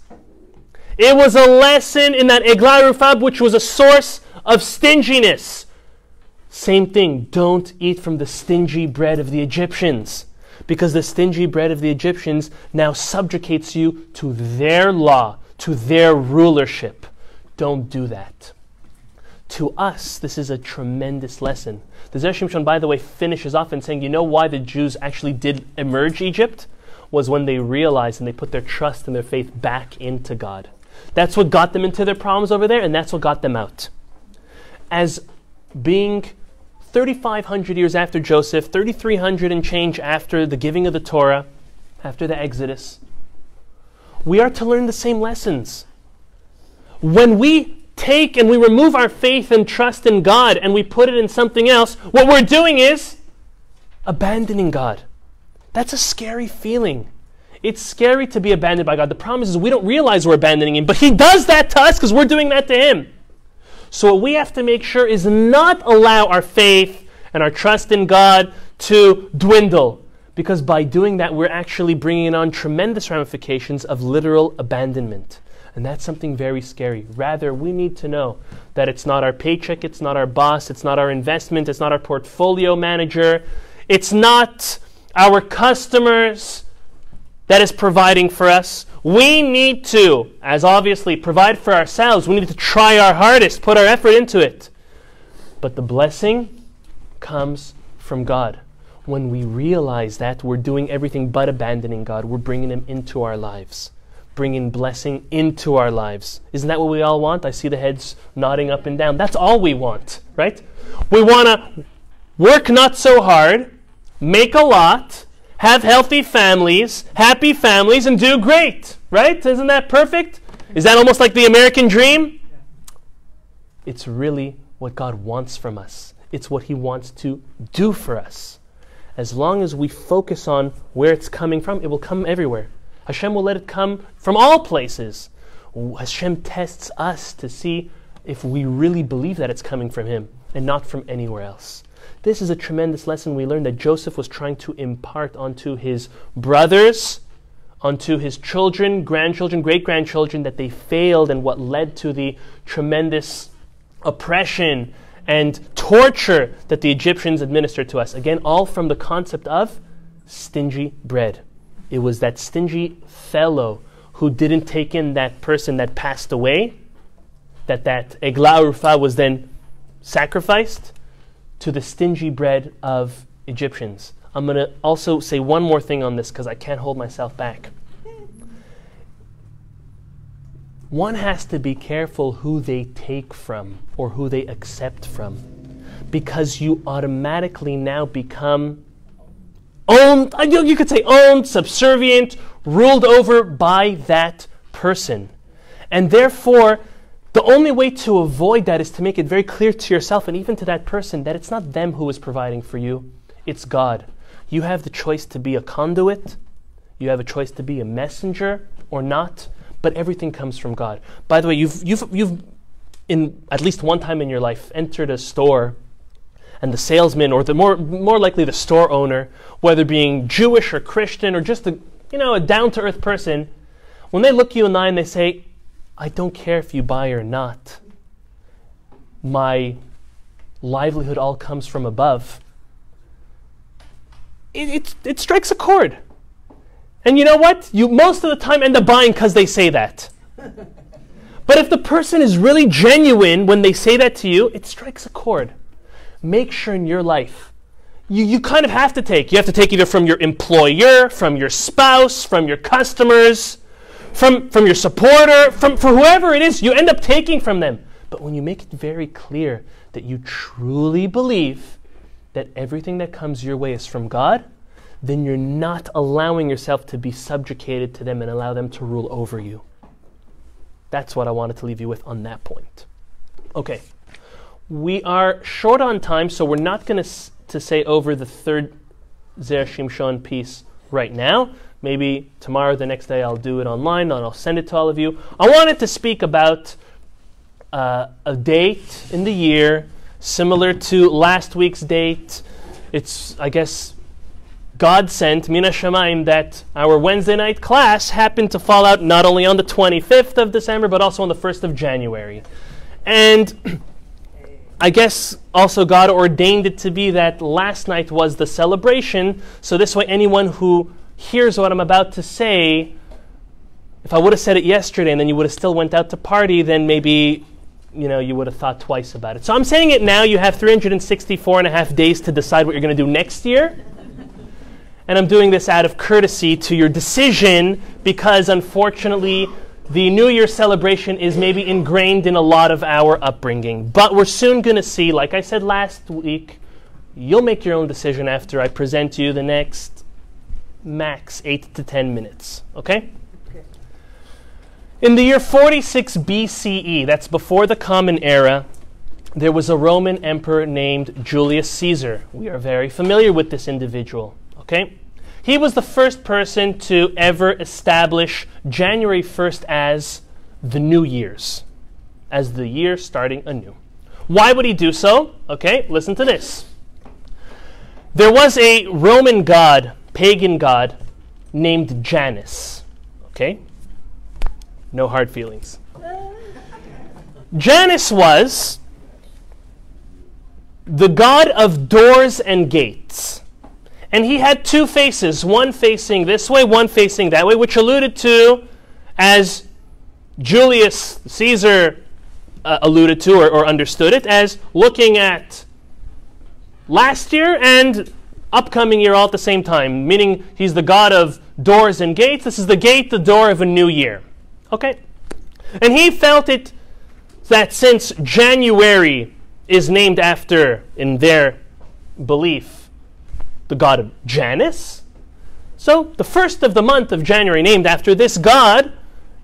It was a lesson in that Eglah Rufab, which was a source of stinginess. Same thing, don't eat from the stingy bread of the Egyptians, because the stingy bread of the Egyptians now subjugates you to their law, to their rulership. Don't do that. To us, this is a tremendous lesson. The Zera Shimshon, by the way, finishes off in saying, you know why the Jews actually did emerge Egypt? Was when they realized and they put their trust and their faith back into God. That's what got them into their problems over there, and that's what got them out. As being 3,500 years after Joseph, 3,300 and change after the giving of the Torah, after the Exodus, we are to learn the same lessons. When we take and we remove our faith and trust in God and we put it in something else, what we're doing is abandoning God. That's a scary feeling. It's scary to be abandoned by God. The problem is we don't realize we're abandoning Him, but He does that to us because we're doing that to Him. So what we have to make sure is not allow our faith and our trust in God to dwindle, because by doing that we're actually bringing on tremendous ramifications of literal abandonment. And that's something very scary. Rather, we need to know that it's not our paycheck, it's not our boss, it's not our investment, it's not our portfolio manager, it's not our customers that is providing for us. We need to, as obviously, provide for ourselves. We need to try our hardest, put our effort into it. But the blessing comes from God. When we realize that, we're doing everything but abandoning God. We're bringing Him into our lives, bringing blessing into our lives. Isn't that what we all want? I see the heads nodding up and down. That's all we want, right? We want to work not so hard, make a lot, have healthy families, happy families, and do great, right? Isn't that perfect? Is that almost like the American dream? It's really what God wants from us. It's what He wants to do for us. As long as we focus on where it's coming from, it will come everywhere. Hashem will let it come from all places. Hashem tests us to see if we really believe that it's coming from Him and not from anywhere else. This is a tremendous lesson we learned that Joseph was trying to impart onto his brothers, onto his children, grandchildren, great-grandchildren, that they failed, and what led to the tremendous oppression and torture that the Egyptians administered to us. Again, all from the concept of stingy bread. It was that stingy fellow who didn't take in that person that passed away, that Eglah Urufa was then sacrificed, to the stingy bread of Egyptians. I'm going to also say one more thing on this because I can't hold myself back. One has to be careful who they take from or who they accept from, because you automatically now become owned, you could say owned, subservient, ruled over by that person. And therefore, The only way to avoid that is to make it very clear to yourself and even to that person that it's not them who is providing for you, it's God. You have the choice to be a conduit, you have a choice to be a messenger or not, but everything comes from God. By the way, you've in at least one time in your life entered a store, and the salesman, or the more likely the store owner, whether being Jewish or Christian or just a down-to-earth person, when they look you in the eye and they say, I don't care if you buy or not, my livelihood all comes from above, it strikes a chord. And you know what? You most of the time end up buying because they say that. But if the person is really genuine when they say that to you, it strikes a chord. Make sure in your life, you kind of have to take. You have to take either from your employer, from your spouse, from your customers, from your supporter, for whoever it is, you end up taking from them. But when you make it very clear that you truly believe that everything that comes your way is from God, then you're not allowing yourself to be subjugated to them and allow them to rule over you. That's what I wanted to leave you with on that point. Okay. We are short on time, so we're not going to say over the third Zera Shimshon piece right now. Maybe tomorrow, the next day, I'll do it online and I'll send it to all of you. I wanted to speak about a date in the year similar to last week's date. It's, I guess, God sent, Mina Shamayim, that our Wednesday night class happened to fall out not only on the 25th of December, but also on the 1st of January. And I guess also God ordained it to be that last night was the celebration, so this way anyone who hears what I'm about to say, if I would have said it yesterday and then you would have still went out to party, then maybe you would have thought twice about it. So I'm saying it now. You have 364 and a half days to decide what you're going to do next year. And I'm doing this out of courtesy to your decision because, unfortunately, the New Year celebration is maybe ingrained in a lot of our upbringing. But we're soon going to see, like I said last week, you'll make your own decision after I present you the next max 8 to 10 minutes. Okay? Okay. In the year 46 BCE, that's before the Common Era, there was a Roman emperor named Julius Caesar. We are very familiar with this individual. Okay? He was the first person to ever establish January 1st as the New Year's, as the year starting anew. Why would he do so? Okay, listen to this. There was a Roman god, pagan god, named Janus. Okay? No hard feelings. Janus was the god of doors and gates. And he had two faces, one facing this way, one facing that way, which alluded to, as Julius Caesar alluded to or understood it, as looking at last year and upcoming year all at the same time, meaning he's the god of doors and gates. This is the gate, the door of a new year. Okay? And he felt it that since January is named after, in their belief, the god of Janus, so the first of the month of January, named after this god,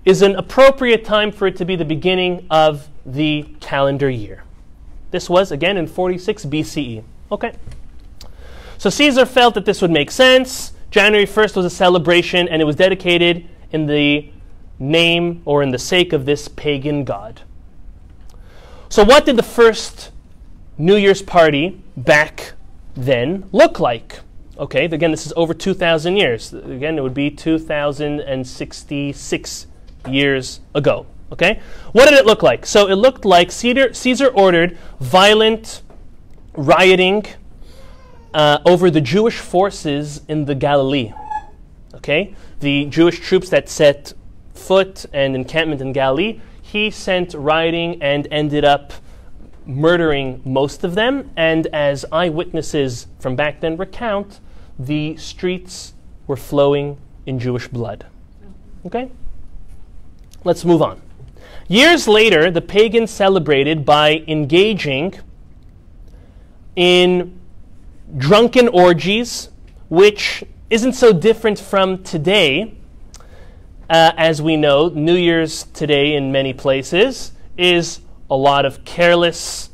is an appropriate time for it to be the beginning of the calendar year. This was, again, in 46 BCE. Okay. So Caesar felt that this would make sense. January 1st was a celebration, and it was dedicated in the name or in the sake of this pagan god. So what did the first New Year's party back then look like? Okay, again, this is over 2,000 years. Again, it would be 2,066 years ago. Okay, what did it look like? So it looked like Caesar ordered violent rioting over the Jewish forces in the Galilee. Okay, the Jewish troops that set foot and encampment in Galilee, he sent rioting and ended up murdering most of them, and as eyewitnesses from back then recount, the streets were flowing in Jewish blood. Okay? Let's move on. Years later, the pagans celebrated by engaging in drunken orgies, which isn't so different from today. As we know, New Year's today in many places is a lot of careless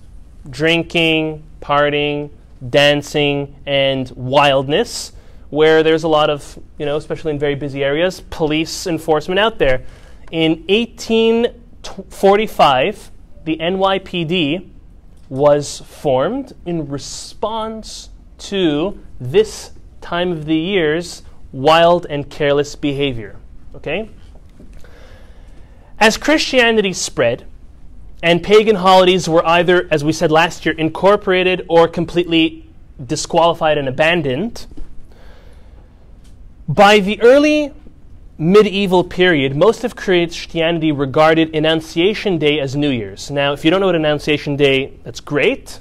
drinking, partying, dancing, and wildness, where there's a lot of, especially in very busy areas, police enforcement out there. In 1845, the NYPD was formed in response to this time of the year's wild and careless behavior. Okay? As Christianity spread, and pagan holidays were either, as we said last year, incorporated or completely disqualified and abandoned, by the early medieval period, most of Christianity regarded Annunciation Day as New Year's. Now, if you don't know what Annunciation Day, that's great,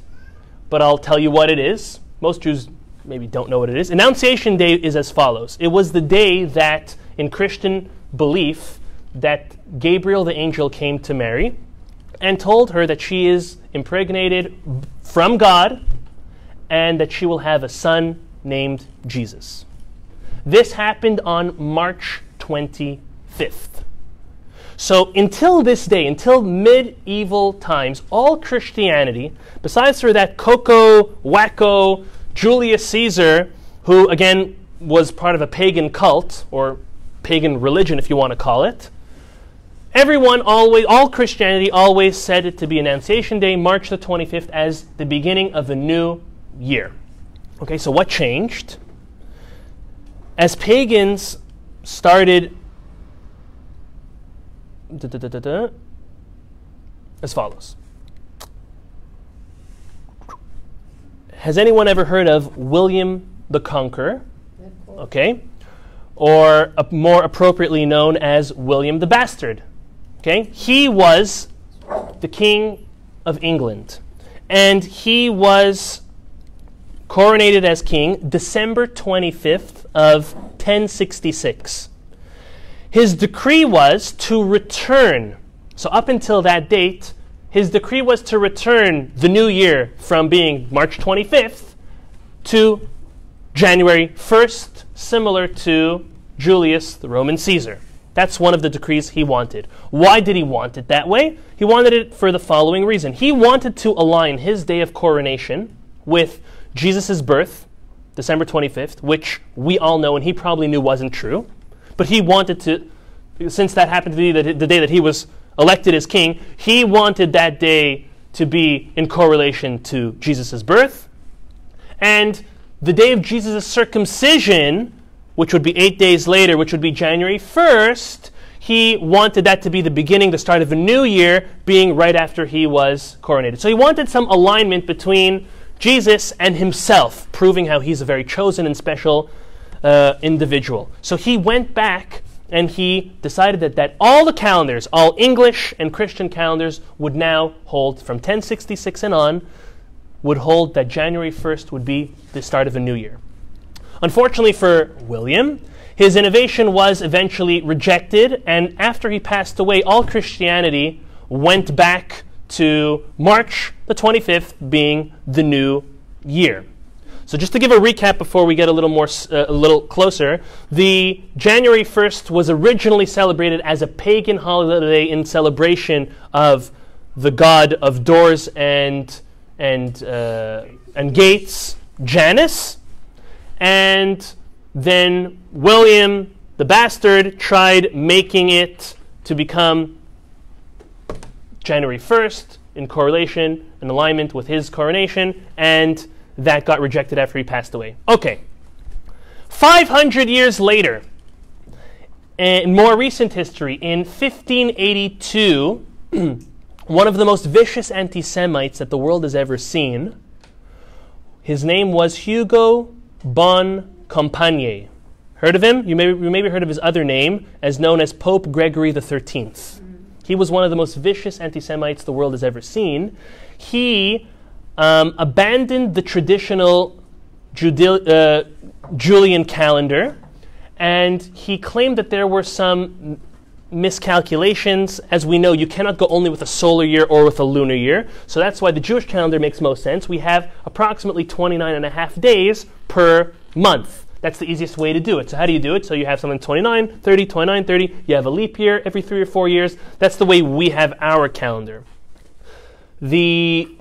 but I'll tell you what it is. Most Jews maybe don't know what it is. Annunciation Day is as follows. It was the day that, in Christian belief, that Gabriel the angel came to Mary and told her that she is impregnated from God and that she will have a son named Jesus. This happened on March 25th. So until this day, until medieval times, all Christianity, besides for that wacko Julius Caesar, who again was part of a pagan cult, or pagan religion if you want to call it, all Christianity always said it to be Annunciation Day, March the 25th, as the beginning of a new year. Okay, so what changed? As pagans started as follows. Has anyone ever heard of William the Conqueror? Okay. Or more appropriately known as William the Bastard. Okay. He was the King of England. And he was coronated as king December 25th of 1066. His decree was to return. So up until that date, his decree was to return the new year from being March 25th to January 1st, similar to Julius, the Roman Caesar. That's one of the decrees he wanted. Why did he want it that way? He wanted it for the following reason. He wanted to align his day of coronation with Jesus' birth, December 25th, which we all know and he probably knew wasn't true. But he wanted to, since that happened to be the day that he was elected as king, he wanted that day to be in correlation to Jesus' birth. And the day of Jesus' circumcision, which would be 8 days later, which would be January 1st, he wanted that to be the beginning, the start of a new year, being right after he was coronated. So he wanted some alignment between Jesus and himself, proving how he's a very chosen and special individual. So he went back and he decided that all the calendars, all English and Christian calendars, would now hold, from 1066 and on, would hold that January 1st would be the start of a new year. Unfortunately for William, his innovation was eventually rejected, and after he passed away, all Christianity went back to March the 25th being the new year. So just to give a recap before we get a little closer, the January 1st was originally celebrated as a pagan holiday in celebration of the god of doors and gates, Janus. And then William the Bastard tried making it to become January 1st in correlation and alignment with his coronation, and that got rejected after he passed away. Okay. 500 years later, in more recent history, in 1582, one of the most vicious anti-Semites that the world has ever seen, his name was Hugo Bon Compagnie. Heard of him? You maybe heard of his other name, as known as Pope Gregory XIII. He was one of the most vicious anti-Semites the world has ever seen. He abandoned the traditional Julian calendar, and he claimed that there were some miscalculations. As we know, you cannot go only with a solar year or with a lunar year, so that's why the Jewish calendar makes most sense. We have approximately 29 and a half days per month. That's the easiest way to do it. So how do you do it? So you have something 29, 30, 29, 30. You have a leap year every 3 or 4 years. That's the way we have our calendar. the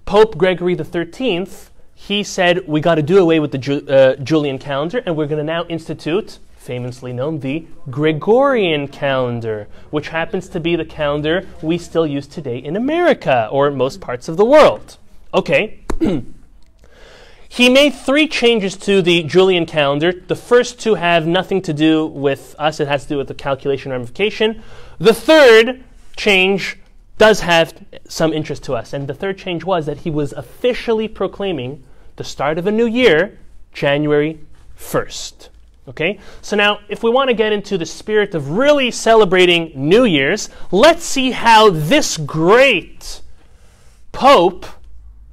Pope Gregory the 13th, he said, we got to do away with the Julian calendar, and we're going to now institute, famously known, the Gregorian calendar, which happens to be the calendar we still use today in America, or most parts of the world. Okay. He made 3 changes to the Julian calendar. The first 2 have nothing to do with us. It has to do with the calculation ramification. The third change does have some interest to us. And the third change was that he was officially proclaiming the start of a new year, January 1st. Okay? So now, if we want to get into the spirit of really celebrating New Year's, let's see how this great Pope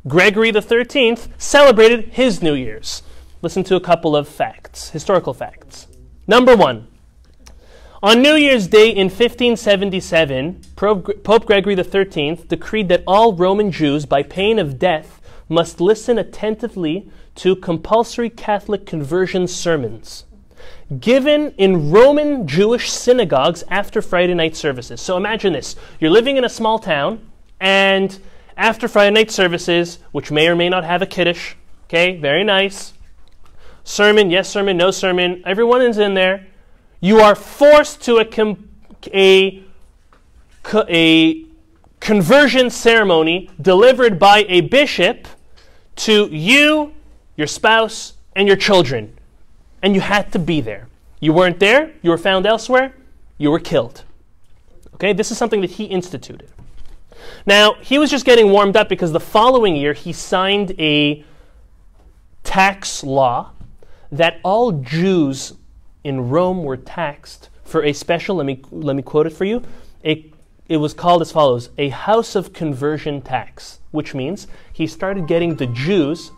Gregory the 13th celebrated his New Year's. Listen to a couple of facts, historical facts. Number 1, on New Year's Day in 1577, Pope Gregory the 13th decreed that all Roman Jews, by pain of death, must listen attentively to compulsory Catholic conversion sermons given in Roman Jewish synagogues after Friday night services. So imagine this. You're living in a small town, and after Friday night services, which may or may not have a kiddush, okay, very nice. Sermon, yes sermon, no sermon, everyone is in there. You are forced to a conversion ceremony delivered by a bishop to you, your spouse, and your children. And you had to be there. You weren't there, you were found elsewhere, you were killed. Okay, this is something that he instituted. Now, he was just getting warmed up because the following year he signed a tax law that all Jews in Rome were taxed for a special, let me quote it for you, it was called as follows, a house of conversion tax, which means he started getting the Jews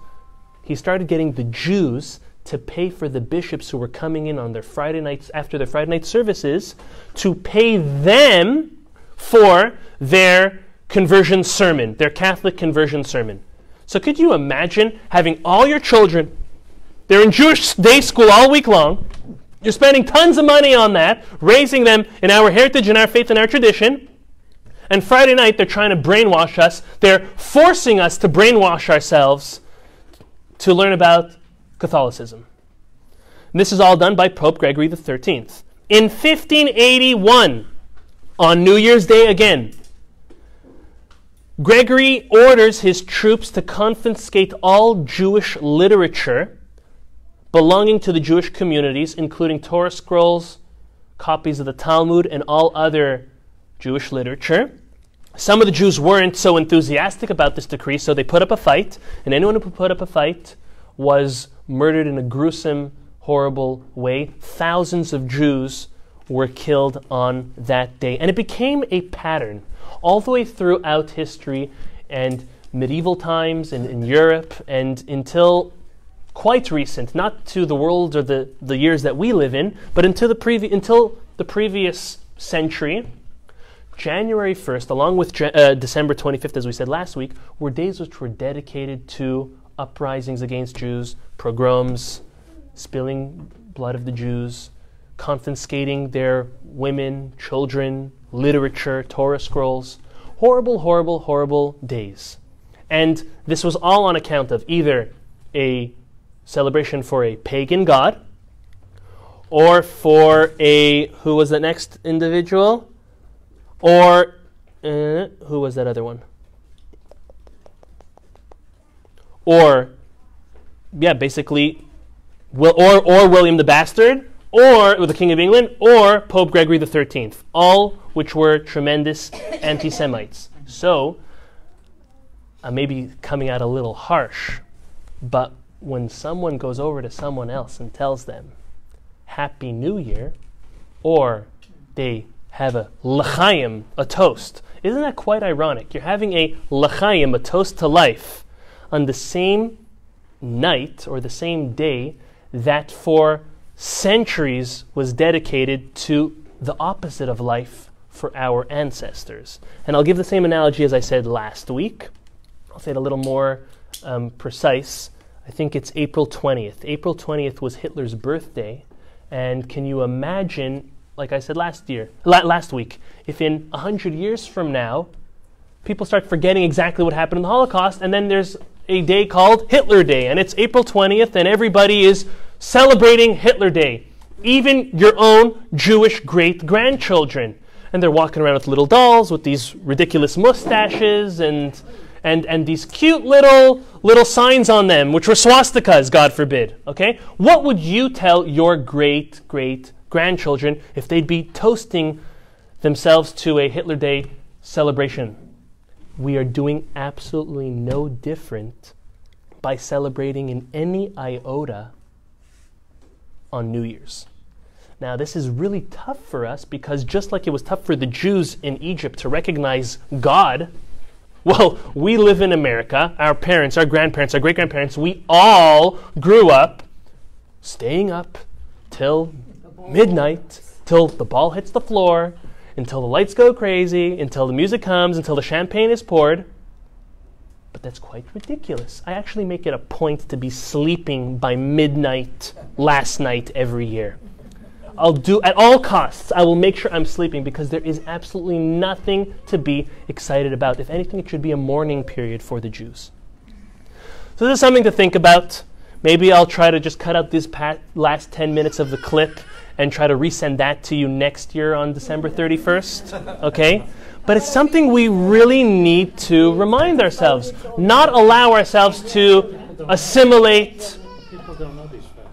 to pay for the bishops who were coming in on their Friday nights, after their Friday night services, to pay them for their conversion sermon, their Catholic conversion sermon. So could you imagine having all your children, they're in Jewish day school all week long, you're spending tons of money on that, raising them in our heritage and our faith and our tradition, and Friday night they're trying to brainwash us, they're forcing us to brainwash ourselves to learn about Catholicism. And this is all done by Pope Gregory the 13th. In 1581, on New Year's Day again, Gregory orders his troops to confiscate all Jewish literature belonging to the Jewish communities, including Torah scrolls, copies of the Talmud, and all other Jewish literature. Some of the Jews weren't so enthusiastic about this decree, so they put up a fight, and anyone who put up a fight was murdered in a gruesome, horrible way. Thousands of Jews were killed on that day. And it became a pattern all the way throughout history and medieval times and in Europe and until quite recent, not to the world or the years that we live in, but until the previous century. January 1st, along with December 25th, as we said last week, were days which were dedicated to uprisings against Jews, pogroms, spilling blood of the Jews, confiscating their women, children, literature, Torah scrolls. Horrible, horrible, horrible days. And this was all on account of either a celebration for a pagan god or for who was the next individual? Or, who was that other one? Or, yeah, basically, or William the Bastard, or the King of England, or Pope Gregory the 13th, all which were tremendous anti-Semites. So, I may be coming out a little harsh, but when someone goes over to someone else and tells them, Happy New Year, or they have a l'chaim, a toast, isn't that quite ironic? You're having a l'chaim, a toast to life, on the same night or the same day that for centuries was dedicated to the opposite of life for our ancestors. And I'll give the same analogy as I said last week. I'll say it a little more precise. I think it's April 20th. April 20th was Hitler's birthday. And can you imagine, like I said last week, if in 100 years from now, people start forgetting exactly what happened in the Holocaust, and then there's a day called Hitler Day, and it's April 20th, and everybody is celebrating Hitler Day. Even your own Jewish great-grandchildren. And they're walking around with little dolls with these ridiculous mustaches and these cute little signs on them, which were swastikas, God forbid. Okay? What would you tell your great-great-grandchildren if they'd be toasting themselves to a Hitler Day celebration? We are doing absolutely no different by celebrating in any iota on New Year's. Now, this is really tough for us because just like it was tough for the Jews in Egypt to recognize God, well, we live in America, our parents, our grandparents, our great-grandparents, we all grew up staying up till midnight, till the ball hits the floor, until the lights go crazy, until the music comes, until the champagne is poured. But that's quite ridiculous. I actually make it a point to be sleeping by midnight last night every year. I'll do, at all costs, I will make sure I'm sleeping because there is absolutely nothing to be excited about. If anything, it should be a mourning period for the Jews. So this is something to think about. Maybe I'll try to just cut out this last 10 minutes of the clip and try to resend that to you next year on December 31st. Okay? But it's something we really need to remind ourselves. Not allow ourselves to assimilate.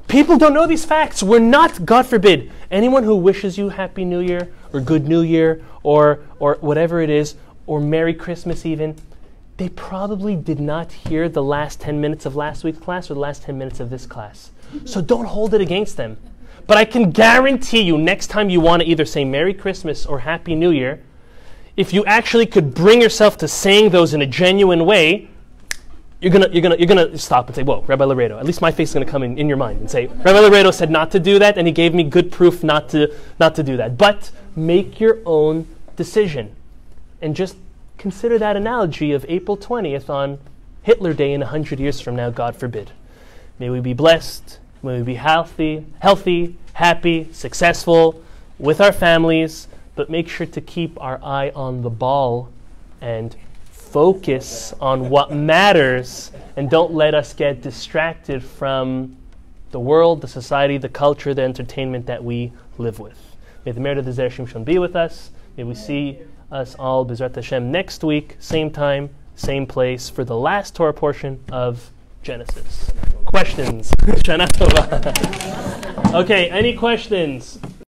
People don't know these facts. We're not, God forbid, anyone who wishes you Happy New Year or Good New Year or whatever it is, or Merry Christmas even, they probably did not hear the last 10 minutes of last week's class or the last 10 minutes of this class. So don't hold it against them. But I can guarantee you next time you want to either say Merry Christmas or Happy New Year, if you actually could bring yourself to saying those in a genuine way, you're gonna stop and say, whoa, Rabbi Laredo. At least my face is gonna come in your mind and say, Rabbi Laredo said not to do that, and he gave me good proof not to do that. But make your own decision, and just consider that analogy of April 20th on Hitler Day in 100 years from now, God forbid. May we be blessed. May we be healthy, happy, successful with our families. But make sure to keep our eye on the ball and focus on what matters, and don't let us get distracted from the world, the society, the culture, the entertainment that we live with. May the merit of the Zera Shimshon be with us. May we see us all, B'ezrat Hashem, next week, same time, same place, for the last Torah portion of Genesis. Questions? Shana Tova. Okay, any questions?